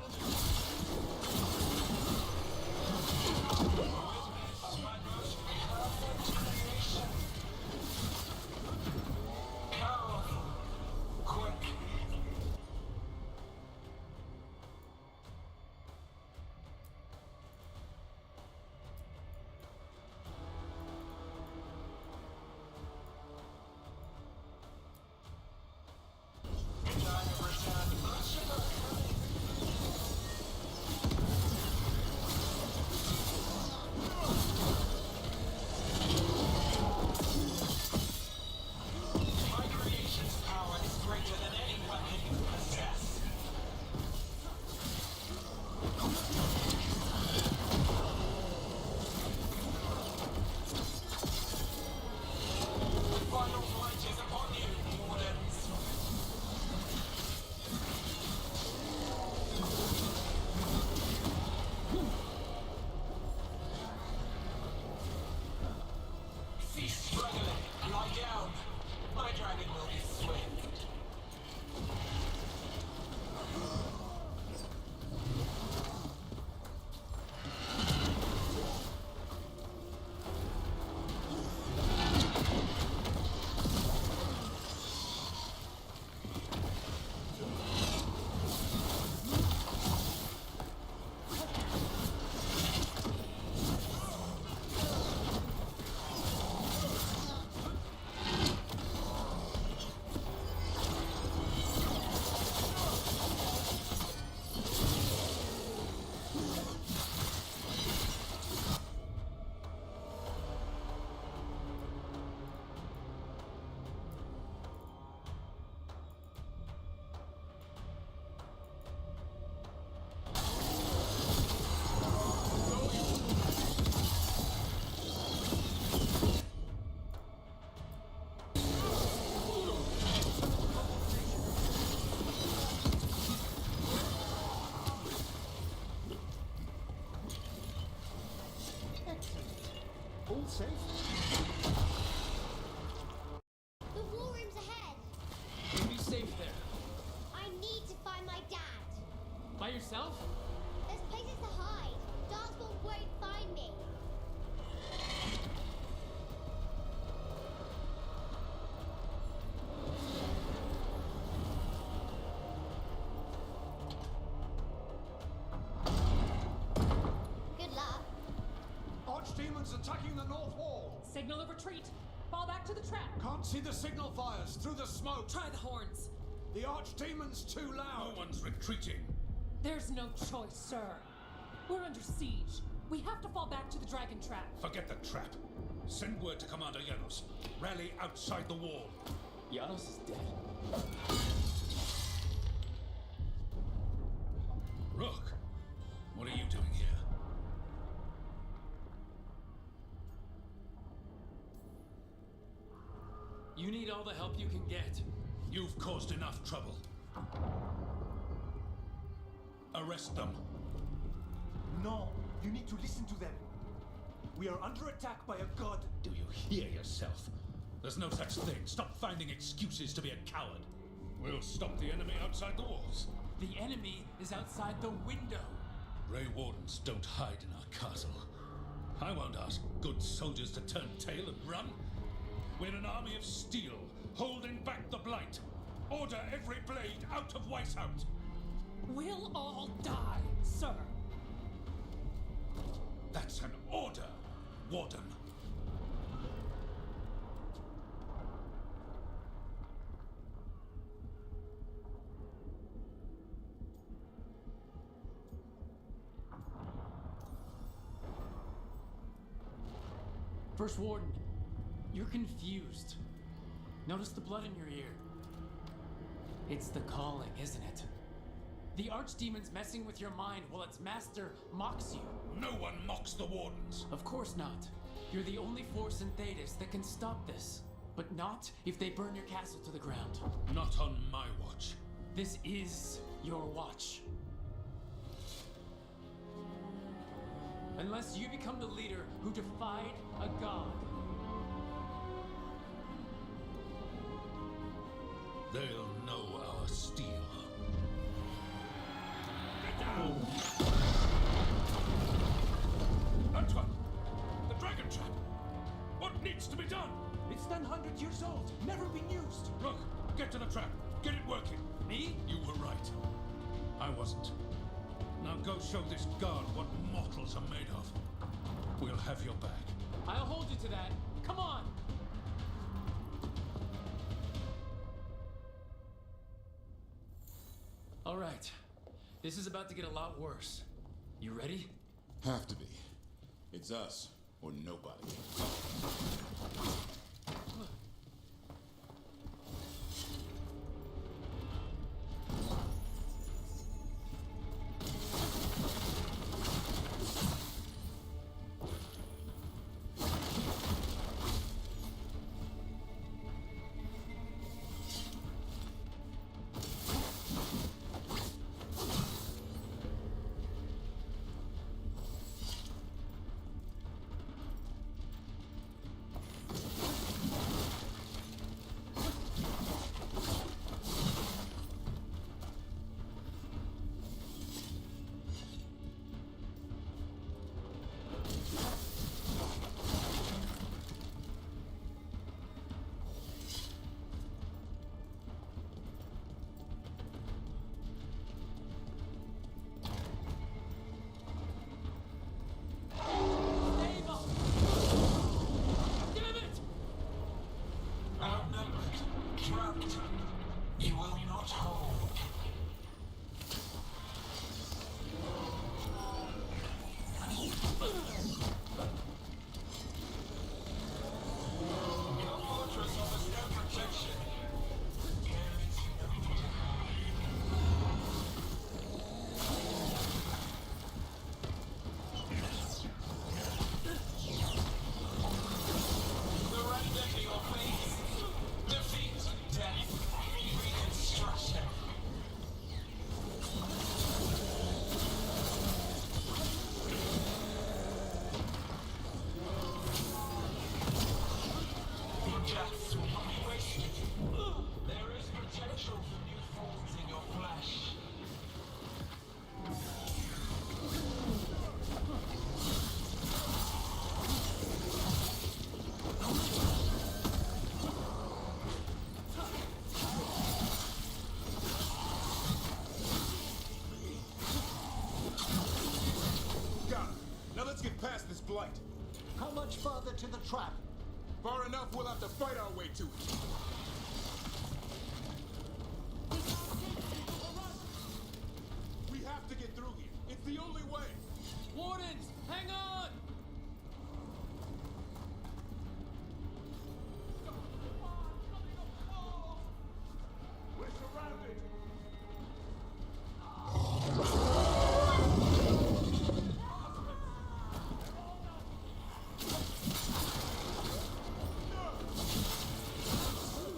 All safe? The war room's ahead. You'll be safe there. I need to find my dad. By yourself? There's places to hide. Darkspawn won't find me. Good luck. Archdemons attacking the north wall. Signal of retreat. Fall back to the trap. Can't see the signal fires through the smoke. Try the horns. The Archdemon's too loud. No one's retreating. There's no choice, sir. We're under siege. We have to fall back to the dragon trap. Forget the trap. Send word to Commander Janos. Rally outside the wall. Janos is dead. Rook, what are you doing here? You need all the help you can get. You've caused enough trouble. Arrest them. No, you need to listen to them. We are under attack by a god. Do you hear yourself? There's no such thing. Stop finding excuses to be a coward. We'll stop the enemy outside the walls. The enemy is outside the window. Grey Wardens don't hide in our castle. I won't ask good soldiers to turn tail and run. We're an army of steel, holding back the blight. Order every blade out of Weisshaupt. We'll all die, sir. That's an order, Warden. First Warden, you're confused. Notice the blood in your ear. It's the calling, isn't it? The Archdemon's messing with your mind while its master mocks you. No one mocks the Wardens. Of course not. You're the only force in Thedas that can stop this. But not if they burn your castle to the ground. Not on my watch. This is your watch. Unless you become the leader who defied a god. They'll know our steel. Get down! Antoine! The dragon trap! What needs to be done? It's 900 years old, never been used. Look, get to the trap. Get it working. Me? You were right. I wasn't. Now go show this guard what mortals are made of. We'll have your back. I'll hold you to that. Come on! All right. This is about to get a lot worse. You ready? Have to be. It's us or nobody. further to the trap. Far enough, we'll have to fight our way to it. We have to get through here. It's the only way. Wardens, hang on! We're surrounded.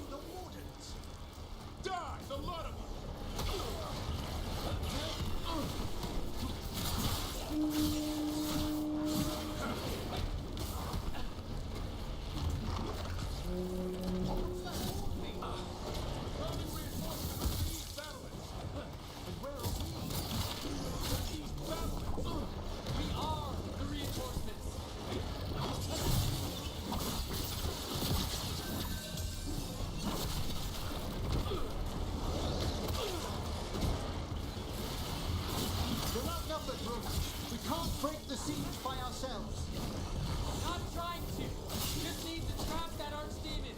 The wardens! Die, the lot of them! We are the reinforcements! We're outnumbered, Brooks. We can't break the siege by ourselves. Not trying to! Just need to trap that archdemon!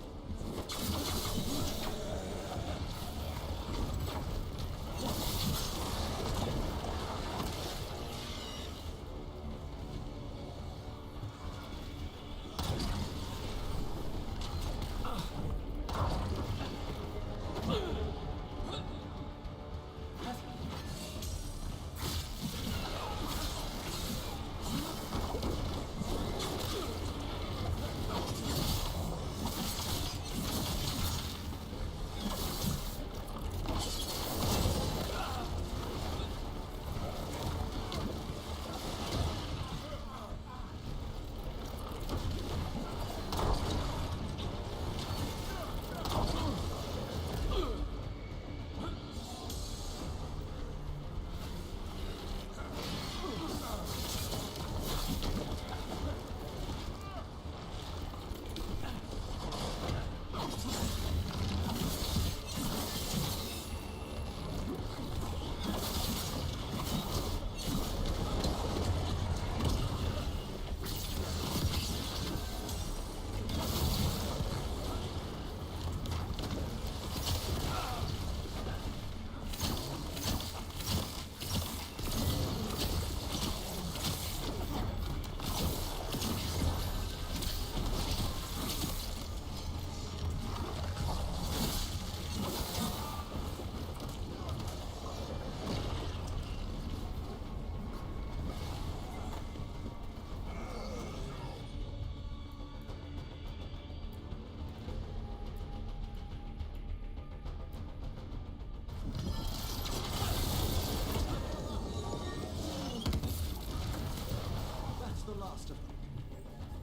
That's the last of them.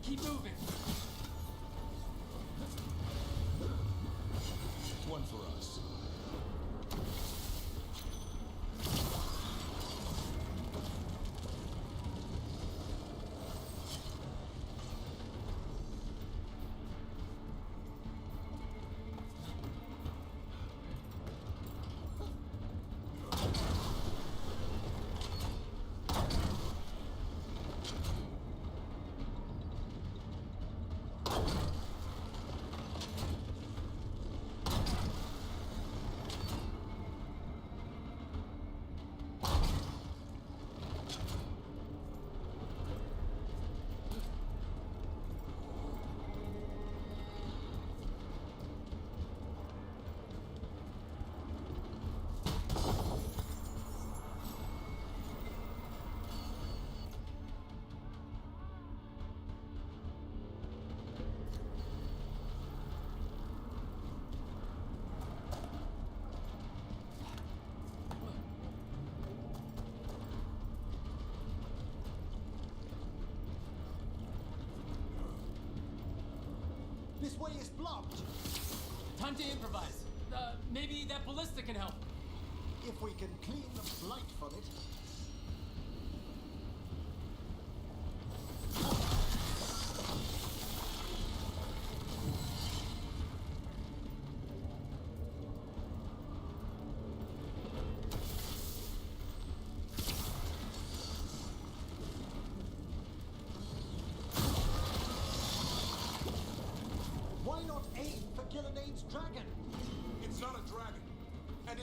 Keep moving! One for us. This way is blocked. Time to improvise. Maybe that ballista can help. If we can clean the blight from it.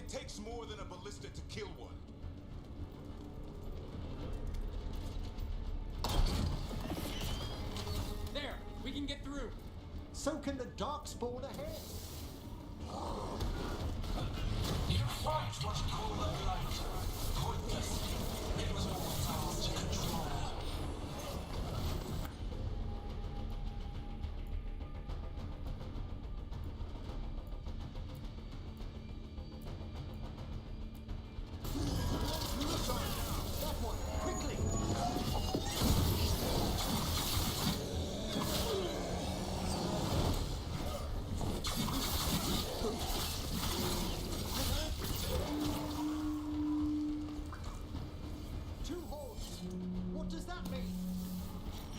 It takes more than a ballista to kill one. There! We can get through! So can the Darkspawn ahead. You fight what you call the light. Pointless. It was all ours to control. That one, quickly! Two hordes. What does that mean?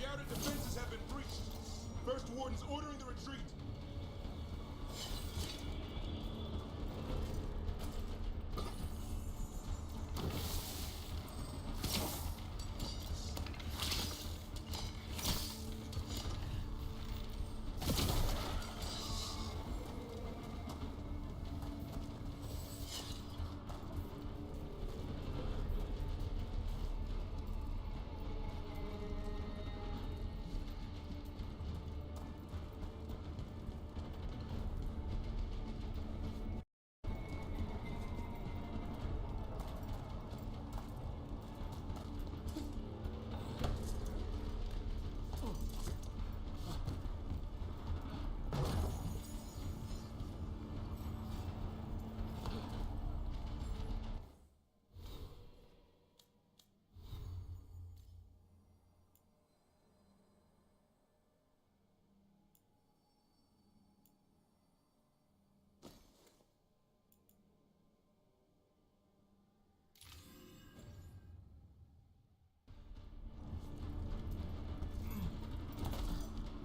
The outer defenses have been breached. First Warden's ordering the retreat.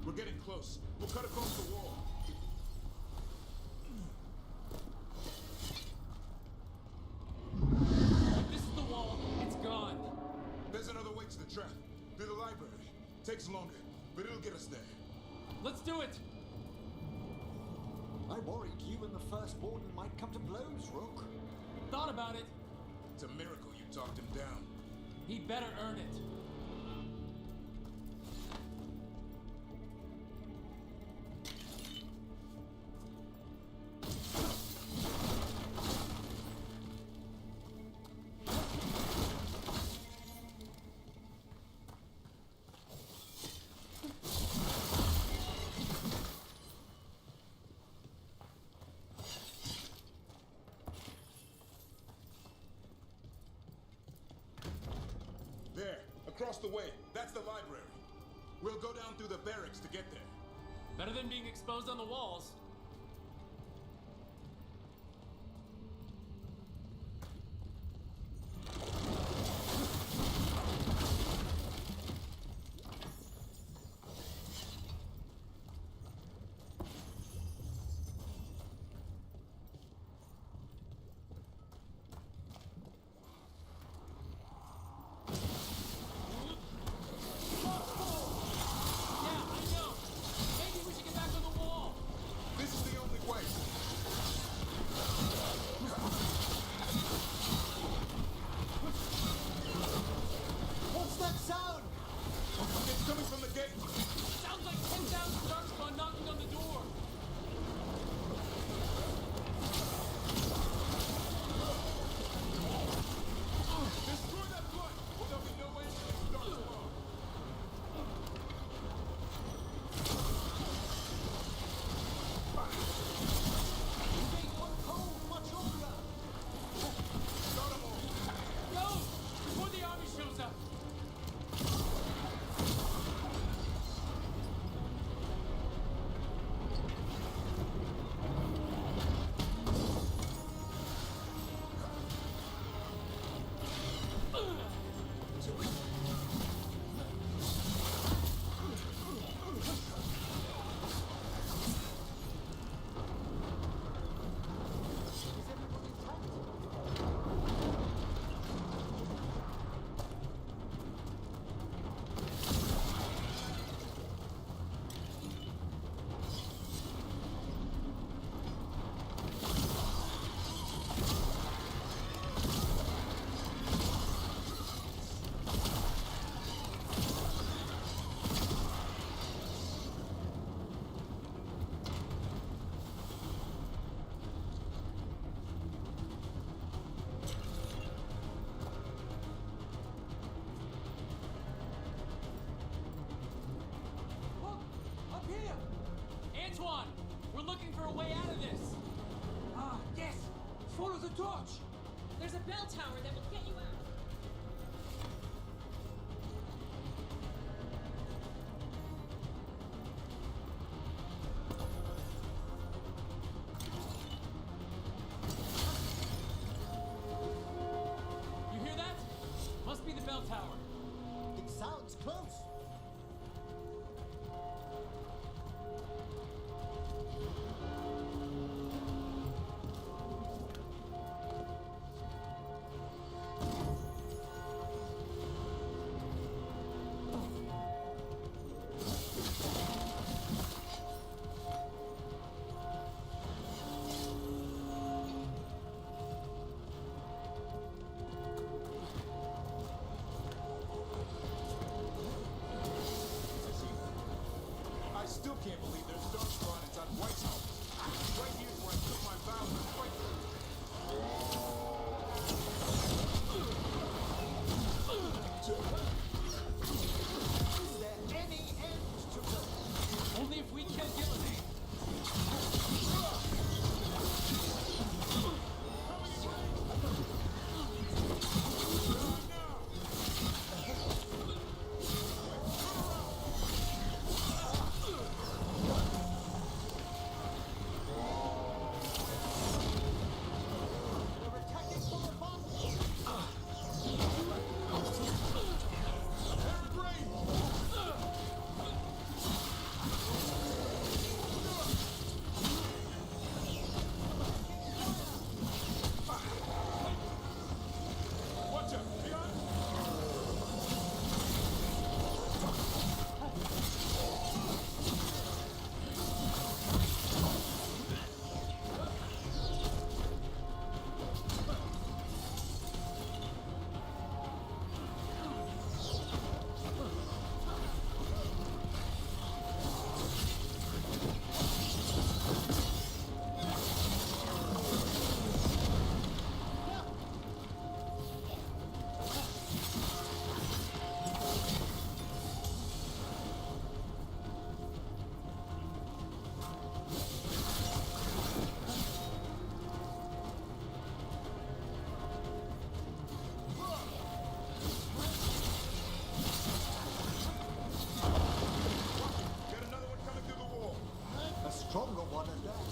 We're getting close. We'll cut across the wall. This is the wall. It's gone. There's another way to the trap. Through the library. Takes longer, but it'll get us there. Let's do it! I worried you and the First Warden might come to blows, Rook. Thought about it. It's a miracle you talked him down. He'd better earn it. There, across the way. That's the library. We'll go down through the barracks to get there. Better than being exposed on the walls. Antoine! We're looking for a way out of this! Ah, yes! Follow the torch! There's a bell tower that will get you out. You hear that? Must be the bell tower. It sounds close. I still can't believe there's dark spawn inside White's house. Right here's where I took my vows to fight. Is there any end to this? Only if we kill Gillinan. They're attacking from above. Watch out! Beyond! Got another one coming through the wall. A stronger one at that.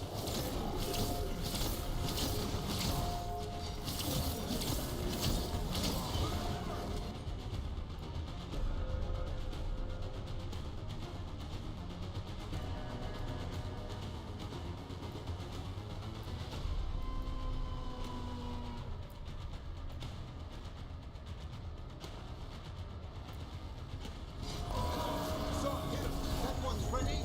Son, hit him. That one's ready.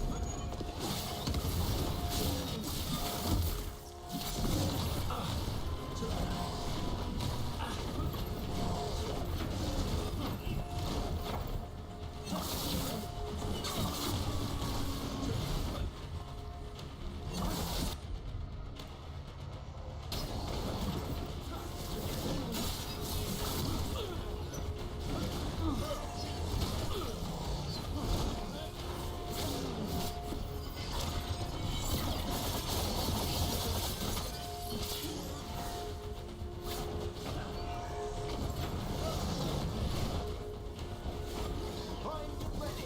Find ready.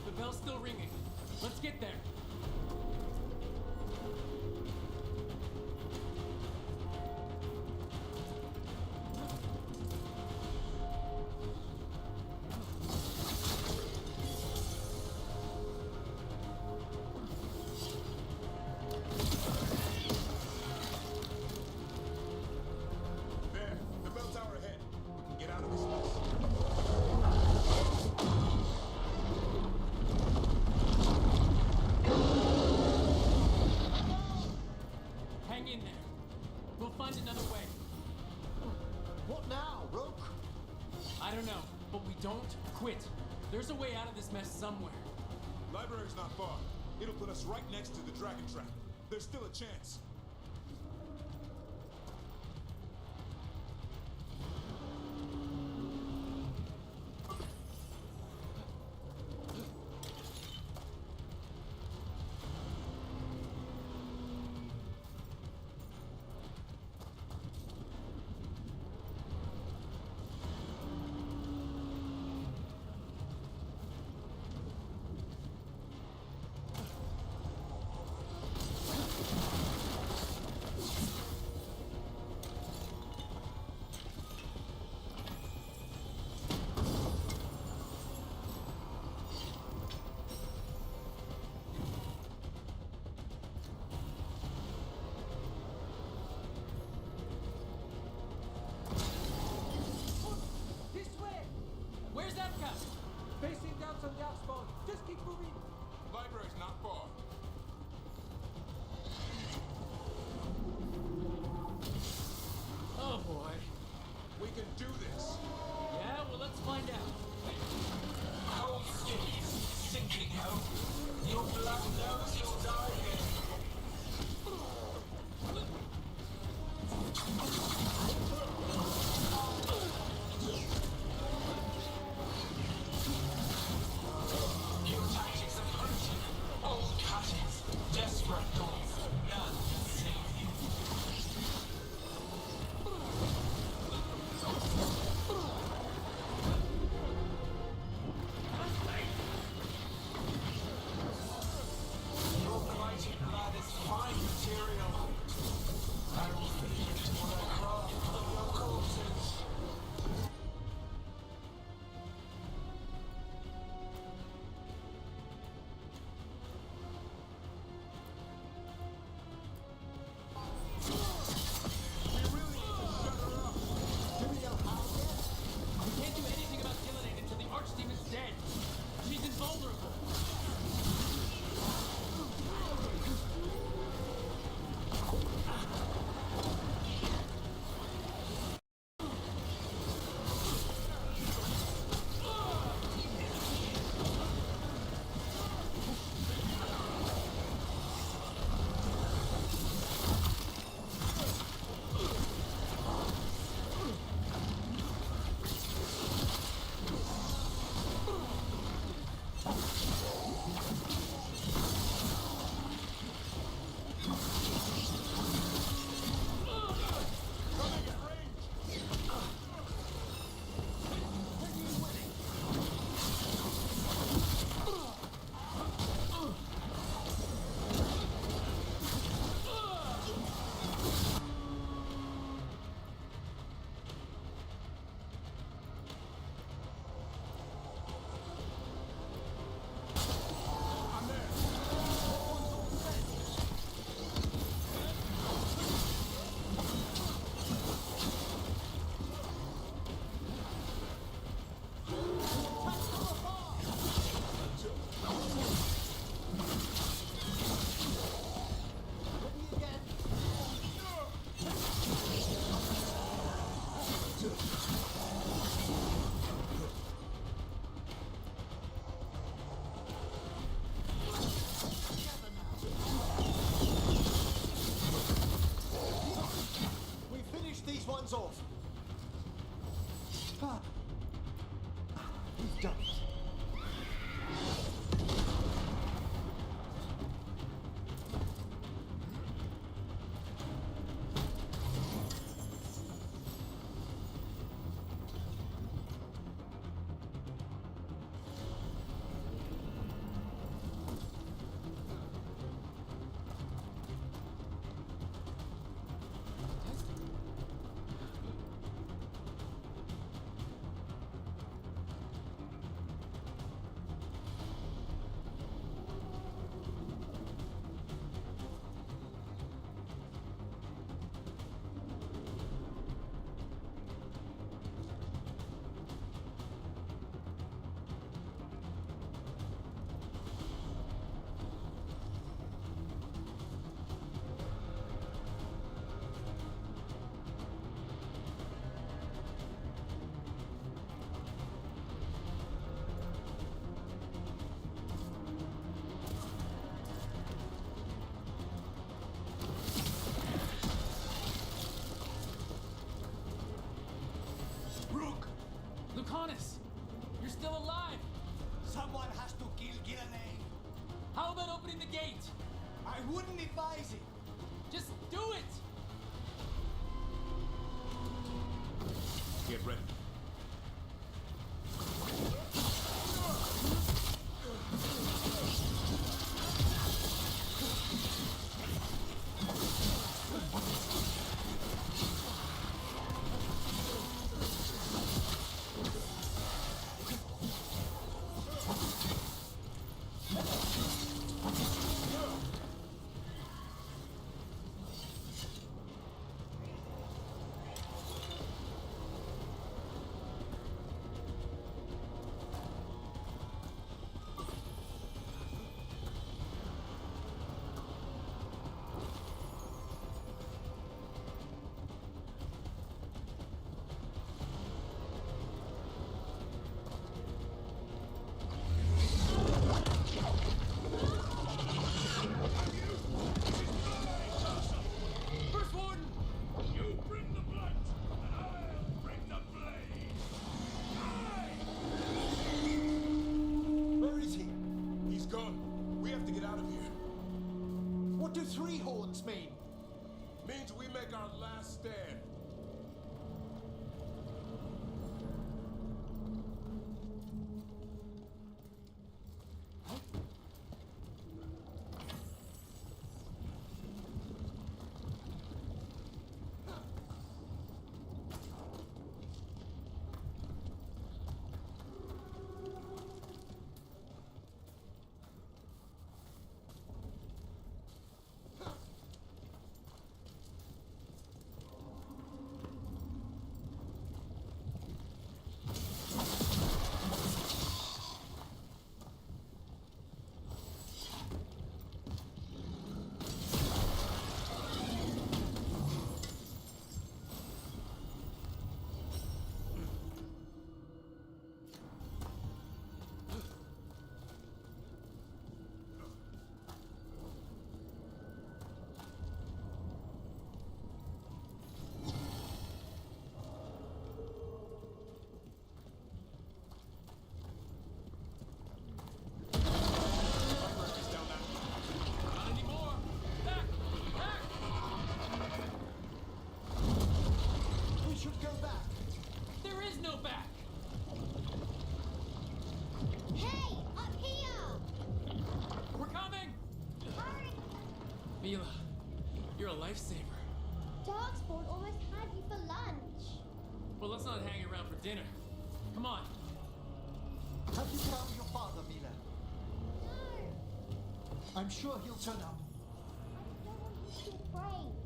The bell's still ringing. Let's get there. Don't quit. There's a way out of this mess somewhere. Library's not far. It'll put us right next to the dragon trap. There's still a chance. Where's that guy? Facing down some dark spawn. Just keep moving. Library's not far. Oh boy. We can do this. Yeah, well, let's find out. Hold still, sinking hope. Your blood knows you'll die here. New tactics of hunting, old cuttings, desperate thoughts. None can save you. Your blighted blood is fine material. I will feed it to what I craft of your corpses. We can't do anything about killing it until the Archdemon's dead. She's invulnerable. We finished these ones off. We've done it. You're still alive! Someone has to kill Gillenay. How about opening the gate? I wouldn't advise it. Just do it! Get ready. What do three horns mean? Means we make our last stand. Mila, you're a lifesaver. Darkspawn almost had you for lunch. Well, let's not hang around for dinner. Come on. Have you found your father, Mila? No. I'm sure he'll turn up. I don't want you to be afraid.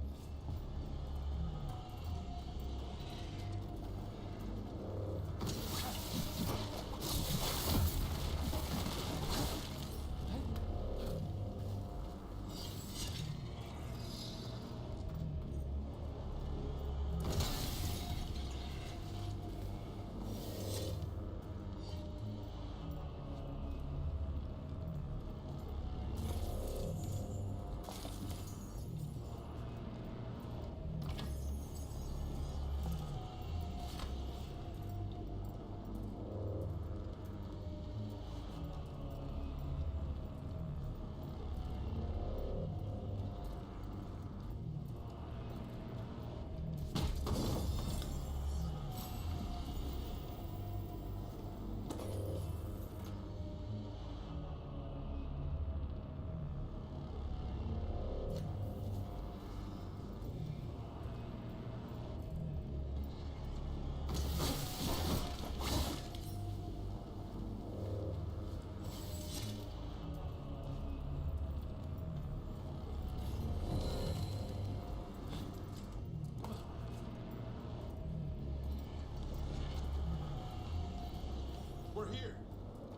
We're here.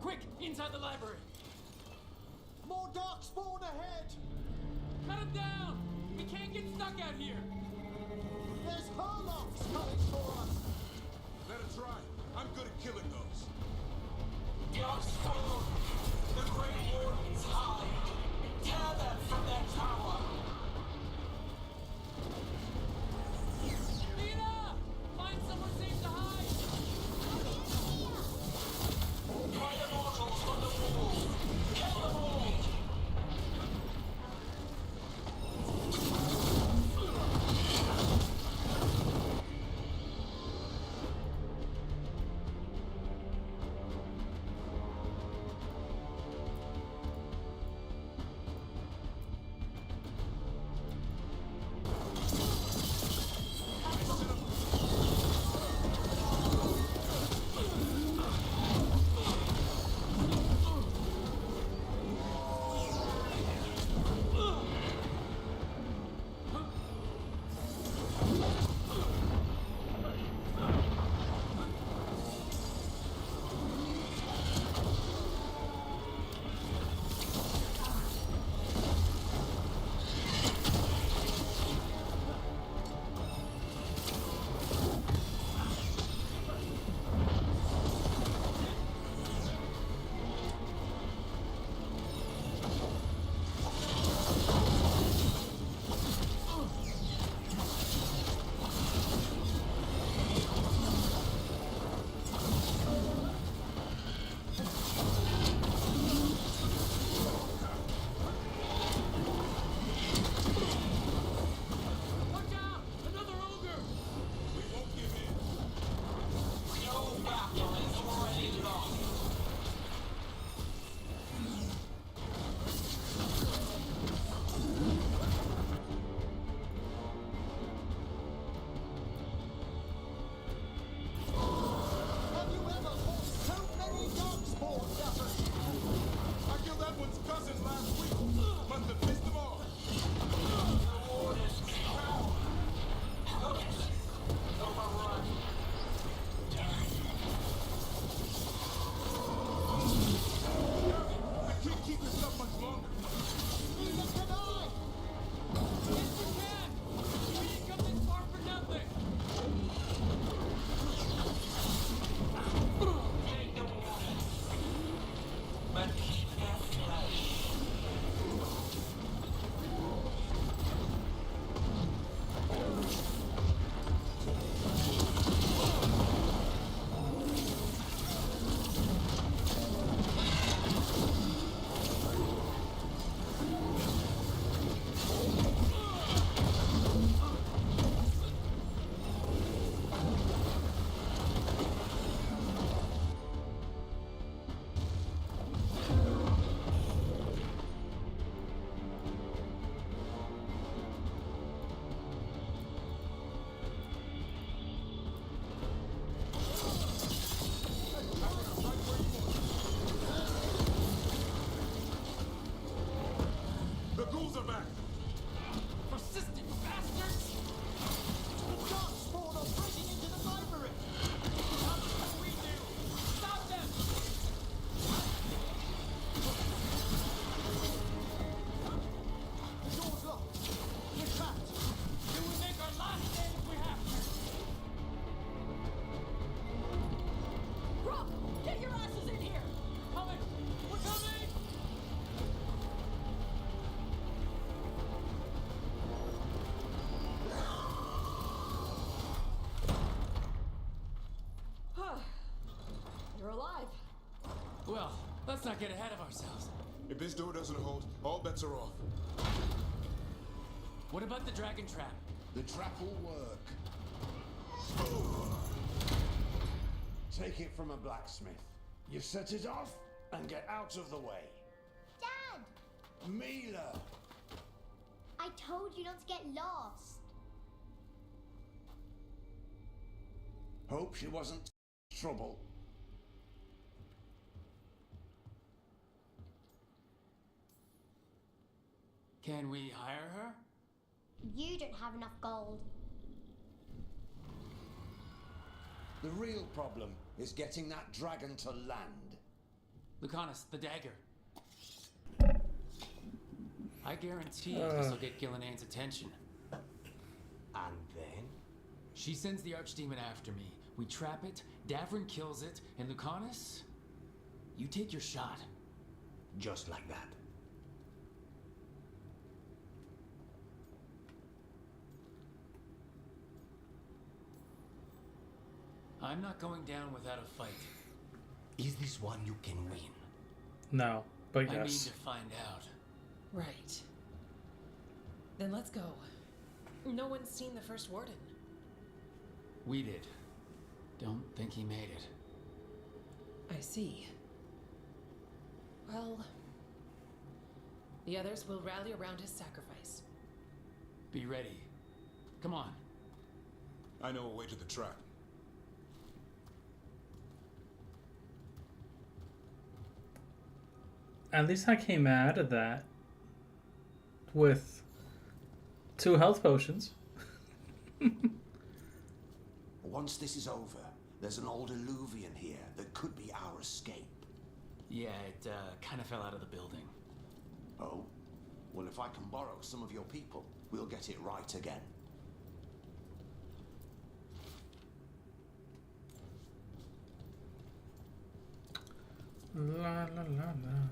Quick, inside the library. More Darkspawn ahead! Cut him down! We can't get stuck out here! There's Harlocks coming for us! Let it try. I'm good at killing those. Darkspawn! The Great Wardens hide! Tear them from their tower! Lena! Find somewhere safe to hide! Well, let's not get ahead of ourselves. If this door doesn't hold, all bets are off. What about the dragon trap? The trap will work. Take it from a blacksmith. You set it off and get out of the way. Dad! Mila! I told you not to get lost. Hope she wasn't trouble. Can we hire her? You don't have enough gold. The real problem is getting that dragon to land. Lucanus, the dagger. I guarantee this will get Gillian's attention. And then? She sends the archdemon after me. We trap it, Davrin kills it, and Lucanus, you take your shot. Just like that. I'm not going down without a fight. Is this one you can win? No, but yes. I mean to find out. Right. Then let's go. No one's seen the first warden. We did. Don't think he made it. I see. Well, the others will rally around his sacrifice. Be ready. Come on. I know a way to the trap. At least I came out of that with 2 health potions. Once this is over, there's an old Illuvian here that could be our escape. Yeah, it kind of fell out of the building. Oh? Well, if I can borrow some of your people, we'll get it right again. La la la la.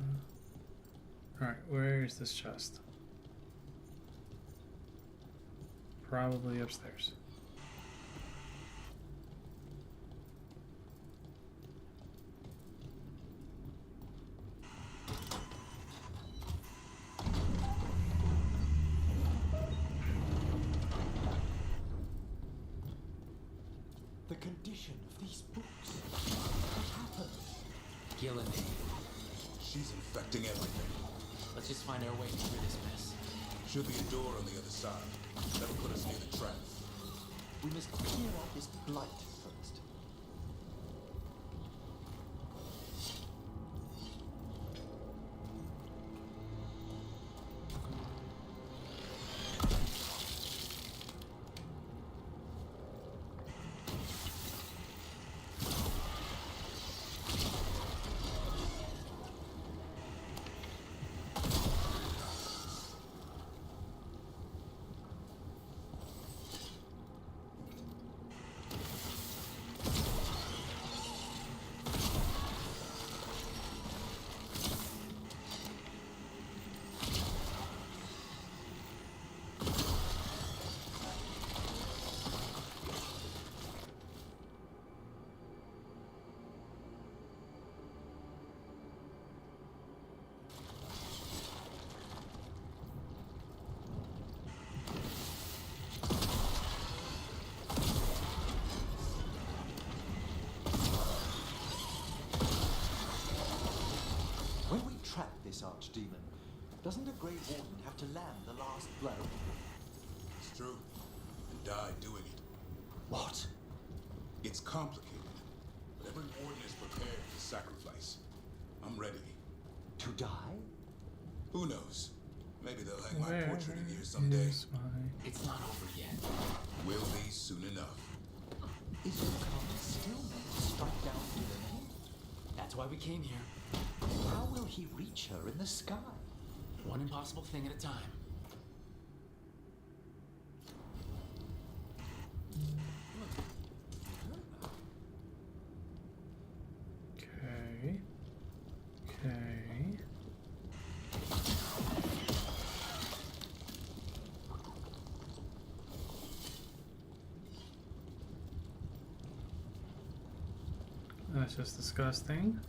Alright, where is this chest? Probably upstairs. The condition of these books. What happened? Gillian. She's infecting everything. Let's just find our way through this mess. Should be a door on the other side. That'll put us near the trap. We must clear out this blight first. Trap this archdemon. Doesn't a Grey Warden have to land the last blow? It's true. And die doing it. What? It's complicated. But every warden is prepared for sacrifice. I'm ready. To die? Who knows? Maybe they'll hang my portrait in here someday. It's not over yet. Will be soon enough. Is Lucanus still meant to strike down Gillian? That's why we came here. How will he reach her in the sky? One impossible thing at a time. Okay. Okay. That's just disgusting.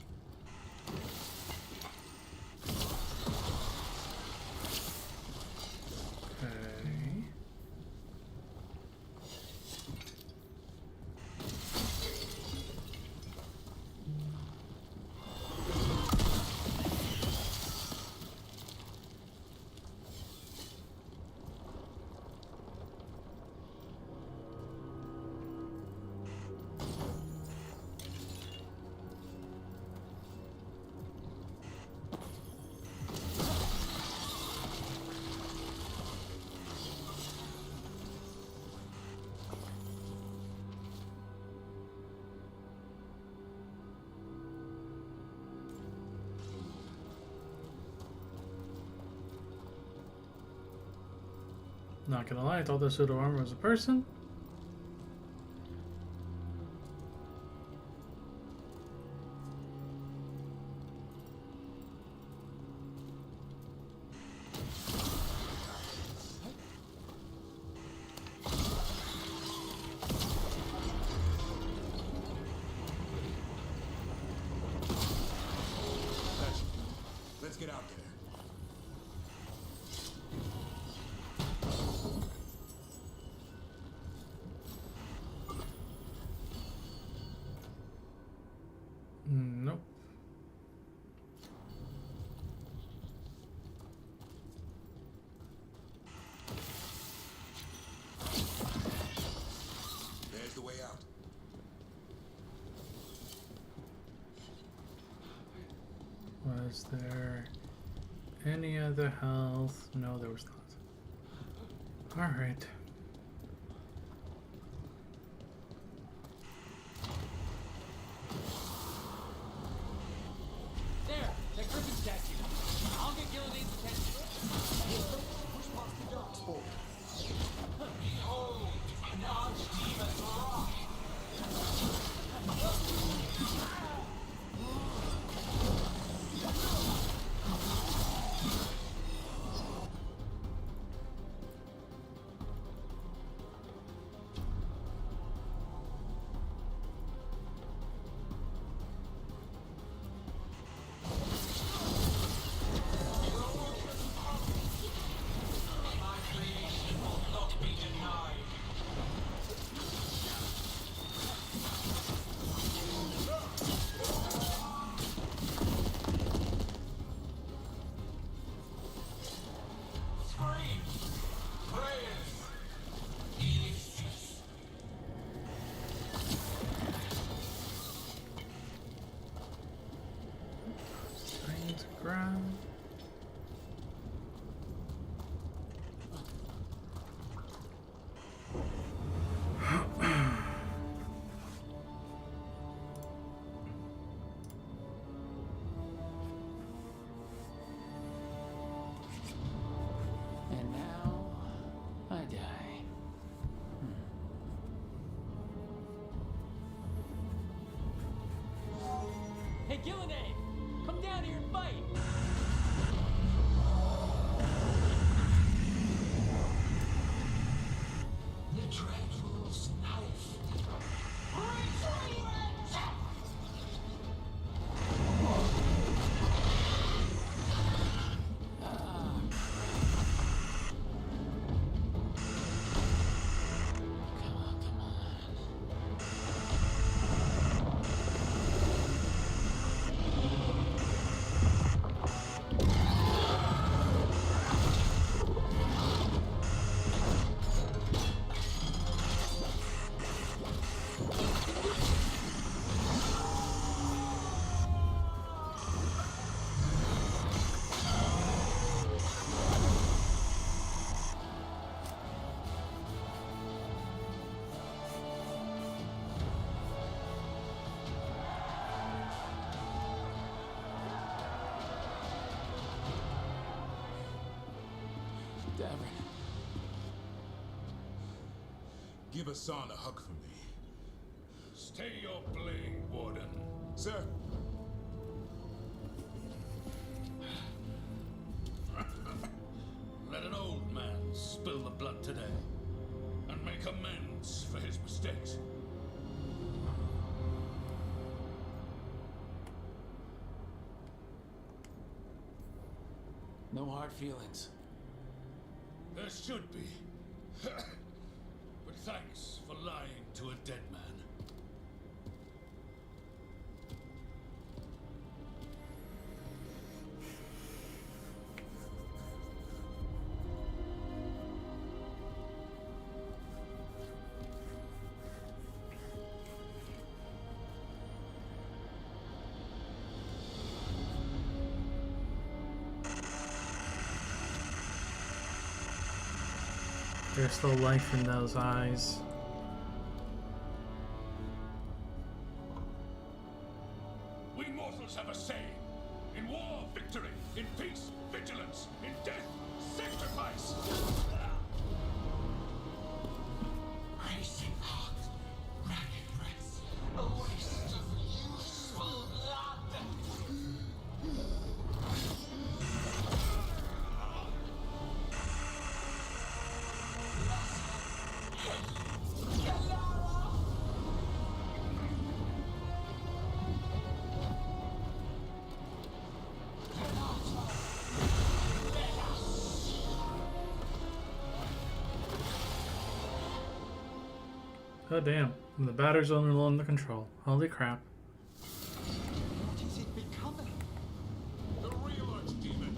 Not gonna lie, I thought the pseudo armor was a person. Let's get out there. Nope. There's the way out. Was there any other health? No, there was not. Alright. There! That griffin statue! I'll get Gillidan's attention. Push past the darkspawn. Behold, an archdemon's wrath! My creation will not be denied. Scream! Prayers! Delicious! Trying to grab. And now, I die. Hey, Gillidan! Come down here and fight! The Dreadful's knife. Davin. Give Hassan a hug for me. Stay your blade, Warden. Sir. Let an old man spill the blood today and make amends for his mistakes. No hard feelings. There should be. But thanks for lying to a dead man. There's still life in those eyes. We mortals have a saying. In war, victory. In peace, vigilance. In death, sacrifice. racing heart, ragged breath, a waste of useful blood. Oh damn, the battery's only low under control. Holy crap. What is it becoming? The real archdemon.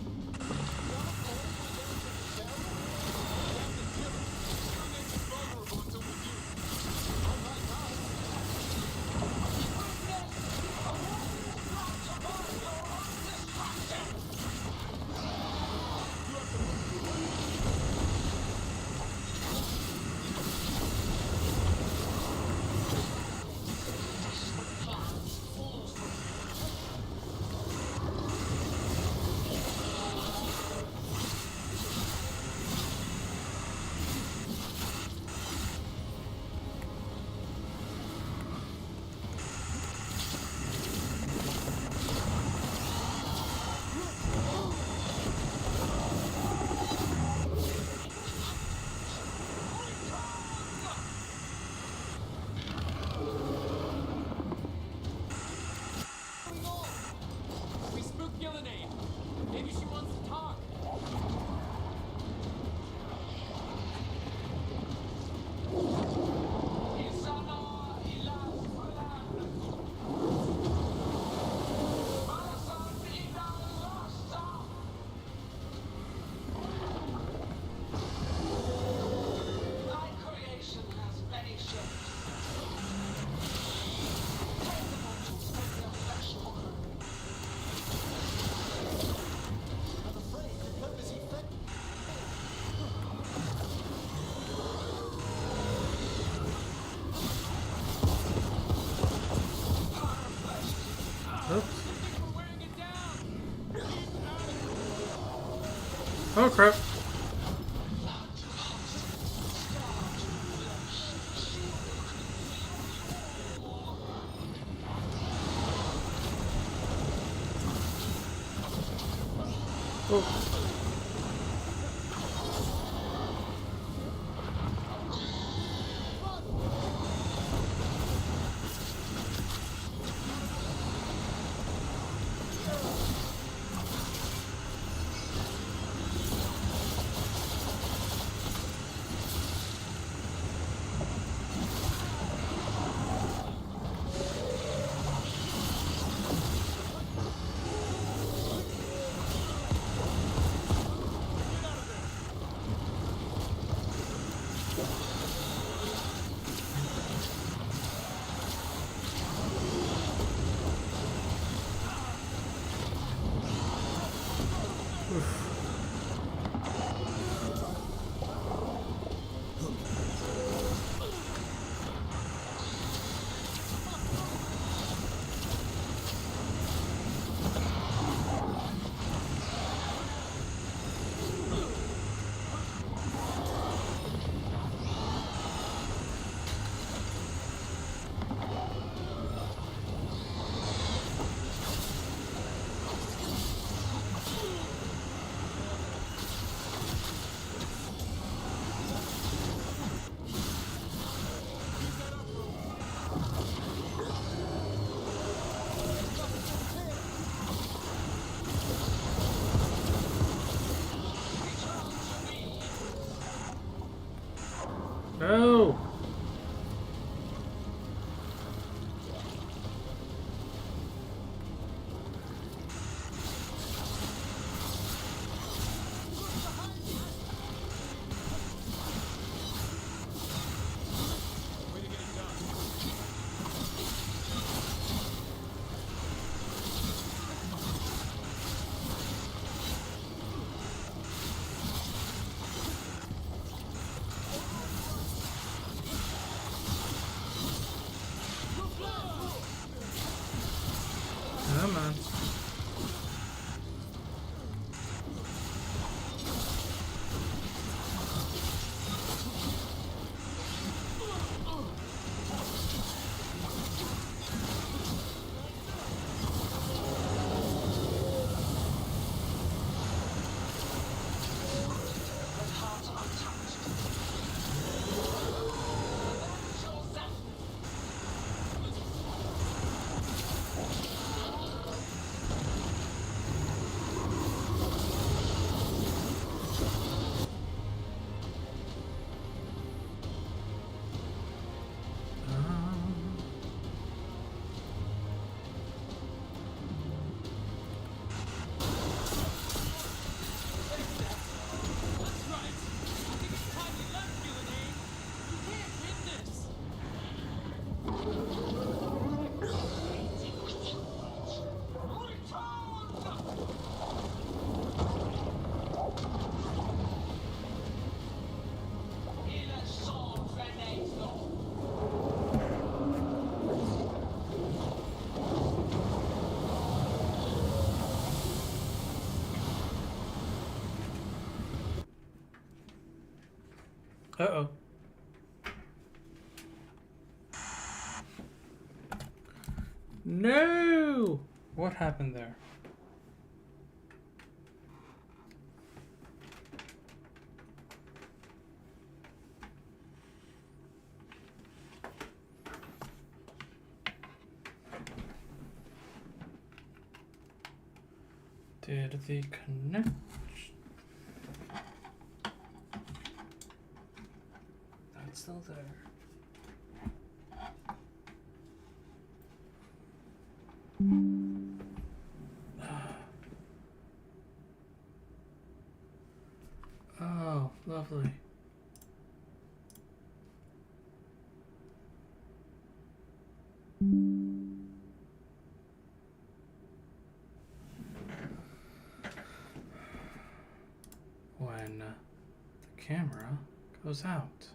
We spooked Gillenade. Maybe she wants to talk. My creation has many shapes. I'm afraid the purpose he fed. Oops. Oh crap. Oh. No! Uh-oh. No! What happened there? Did the connection... That's still there. Oh, lovely. When the camera goes out.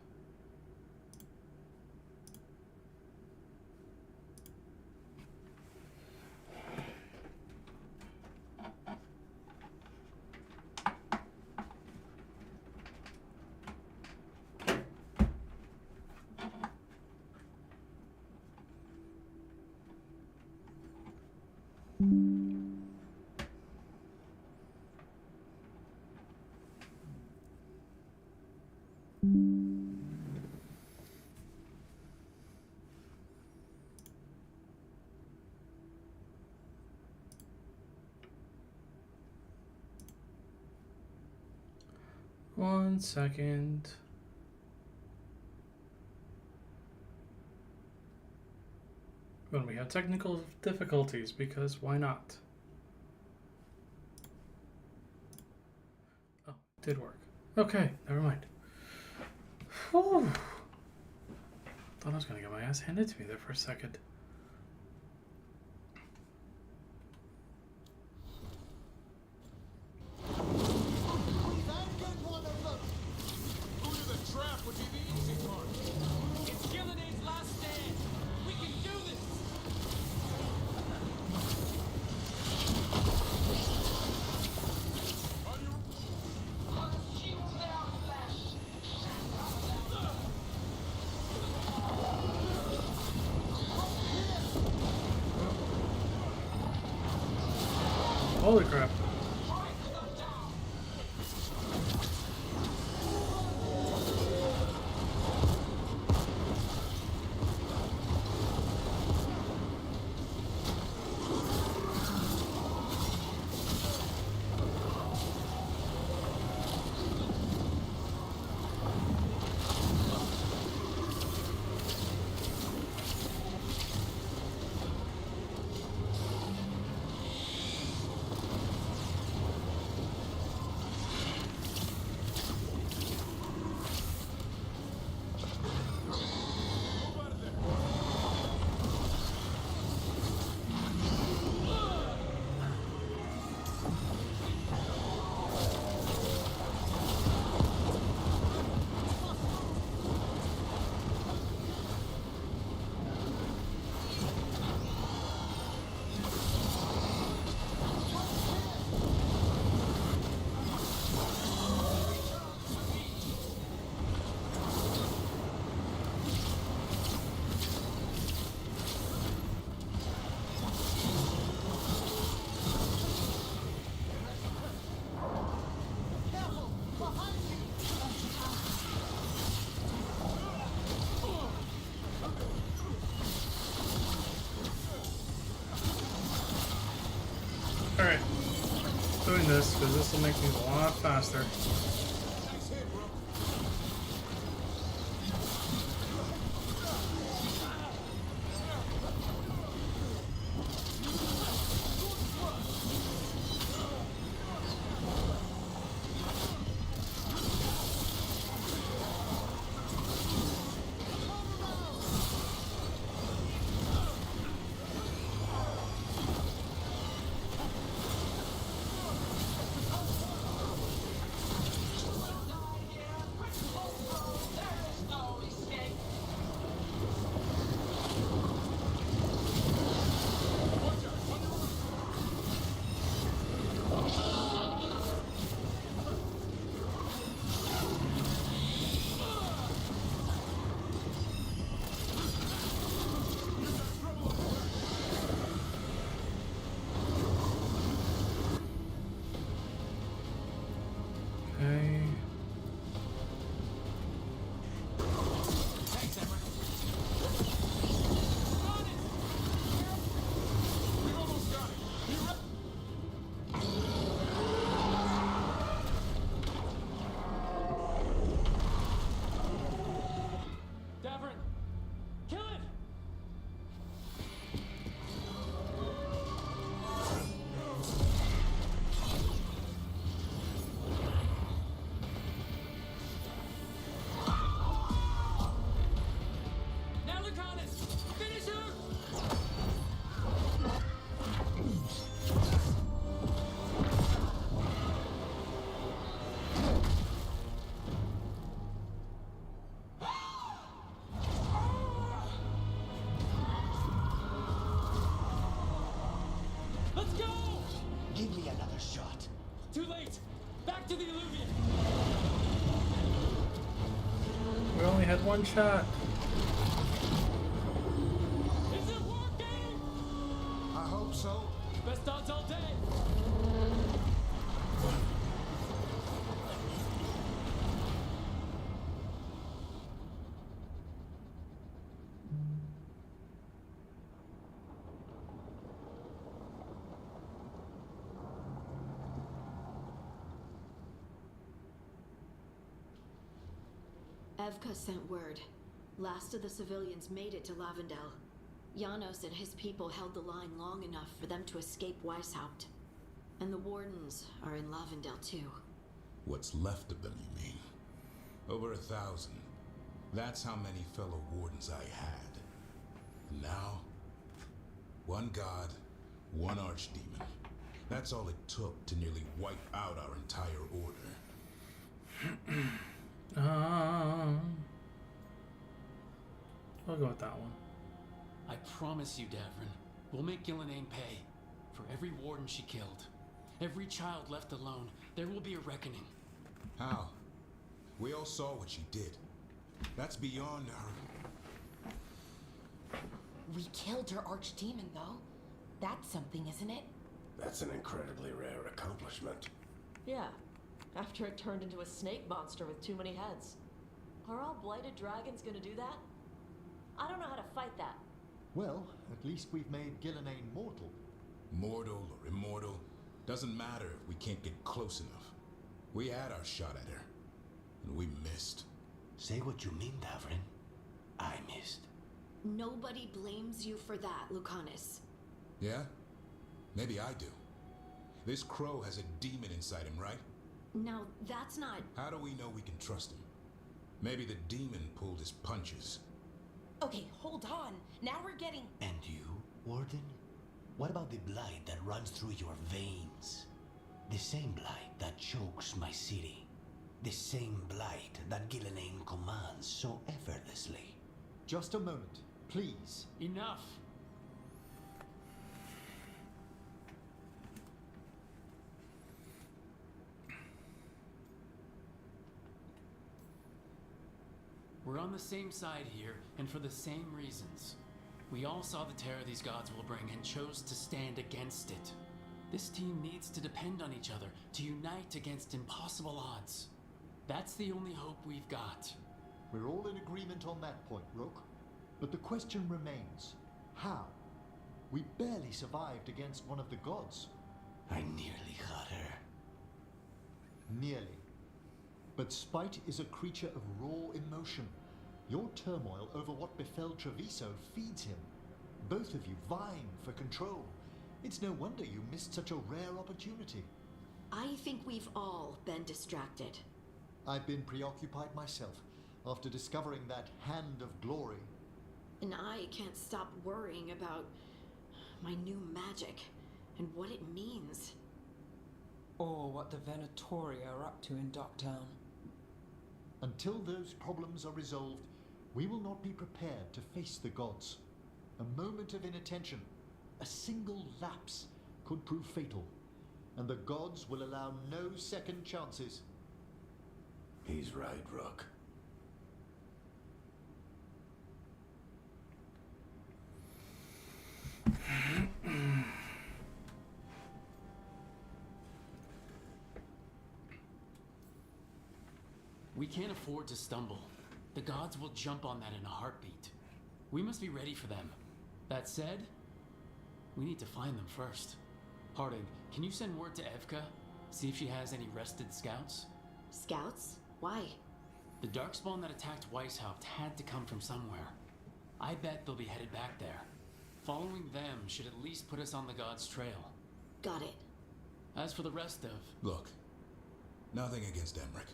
One second. When we have technical difficulties, because why not? Oh, it did work. Okay, never mind. Whew. Thought I was gonna get my ass handed to me there for a second. Holy crap. Alright, doing this because this will make things a lot faster. Give me another shot. Too late! Back to the Illuvian! We only had one shot. Is it working? I hope so. Best odds all day! Evka sent word. Last of the civilians made it to Lavendel. Janos and his people held the line long enough for them to escape Weishaupt. And the Wardens are in Lavendel too. What's left of them, you mean? Over 1,000. That's how many fellow Wardens I had. And now, one god, one archdemon. That's all it took to nearly wipe out our entire order. I'll go with that one. I promise you, Davrin, we'll make Gillenane pay. For every warden she killed, every child left alone, there will be a reckoning. How? We all saw what she did. That's beyond our... We killed her archdemon, though. That's something, isn't it? That's an incredibly rare accomplishment. Yeah, after it turned into a snake monster with too many heads. Are all blighted dragons gonna do that? I don't know how to fight that. Well, at least we've made Gillenane mortal. Mortal or immortal, doesn't matter if we can't get close enough. We had our shot at her, and we missed. Say what you mean, Davrin. I missed. Nobody blames you for that, Lucanus. Yeah? Maybe I do. This crow has a demon inside him, right? Now, that's not... How do we know we can trust him? Maybe the demon pulled his punches. Okay, hold on. Now we're getting... And you, Warden? What about the blight that runs through your veins? The same blight that chokes my city. The same blight that Gillenane commands so effortlessly. Just a moment, please. Enough! We're on the same side here, and for the same reasons. We all saw the terror these gods will bring and chose to stand against it. This team needs to depend on each other, to unite against impossible odds. That's the only hope we've got. We're all in agreement on that point, Rook. But the question remains, how? We barely survived against one of the gods. I nearly got her. Nearly. But spite is a creature of raw emotion. Your turmoil over what befell Treviso feeds him. Both of you vying for control. It's no wonder you missed such a rare opportunity. I think we've all been distracted. I've been preoccupied myself after discovering that hand of glory. And I can't stop worrying about my new magic and what it means. Or what the Venatori are up to in Docktown. Until those problems are resolved, we will not be prepared to face the gods. A moment of inattention, a single lapse, could prove fatal, and the gods will allow no second chances. He's right, Rook. We can't afford to stumble. The gods will jump on that in a heartbeat. We must be ready for them. That said, we need to find them first. Harding, can you send word to Evka? See if she has any rested scouts? Scouts? Why? The Darkspawn that attacked Weishaupt had to come from somewhere. I bet they'll be headed back there. Following them should at least put us on the gods' trail. Got it. As for the rest of... Look, nothing against Emmerich.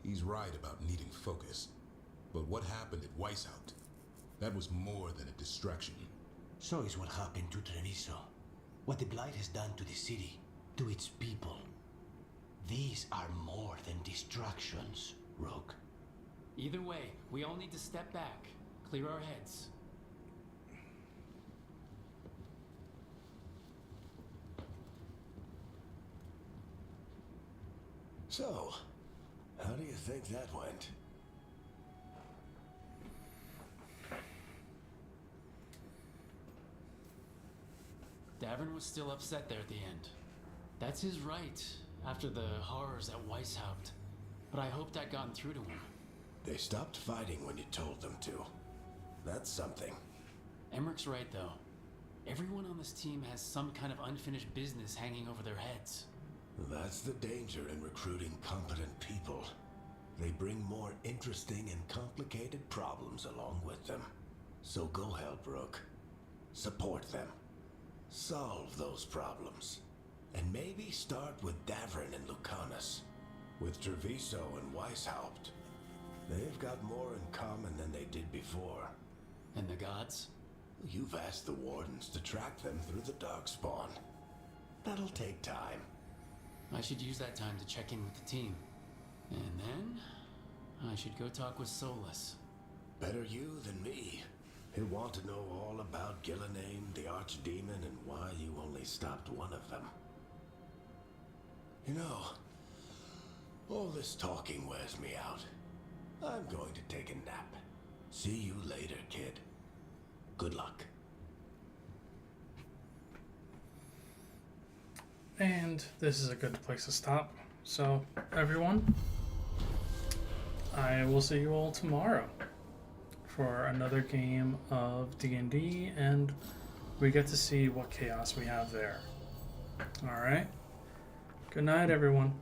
He's right about needing focus. But what happened at Weishaupt? That was more than a distraction. So is what happened to Treviso. What the Blight has done to the city, to its people. These are more than distractions, Rogue. Either way, we all need to step back, clear our heads. So, how do you think that went? Davern was still upset there at the end. That's his right, after the horrors at Weishaupt. But I hope that gotten through to him. They stopped fighting when you told them to. That's something. Emmerich's right, though. Everyone on this team has some kind of unfinished business hanging over their heads. That's the danger in recruiting competent people. They bring more interesting and complicated problems along with them. So go help Rook. Support them. Solve those problems. And maybe start with Davern and Lucanus. With Treviso and Weishaupt. They've got more in common than they did before. And the gods? You've asked the Wardens to track them through the Darkspawn. That'll take time. I should use that time to check in with the team. And then, I should go talk with Solus. Better you than me. He'll want to know all about Gillenane, the Archdemon, and why you only stopped one of them. You know, all this talking wears me out. I'm going to take a nap. See you later, kid. Good luck. And this is a good place to stop. So, everyone, I will see you all tomorrow for another game of D&D, and we get to see what chaos we have there. Alright? Good night, everyone.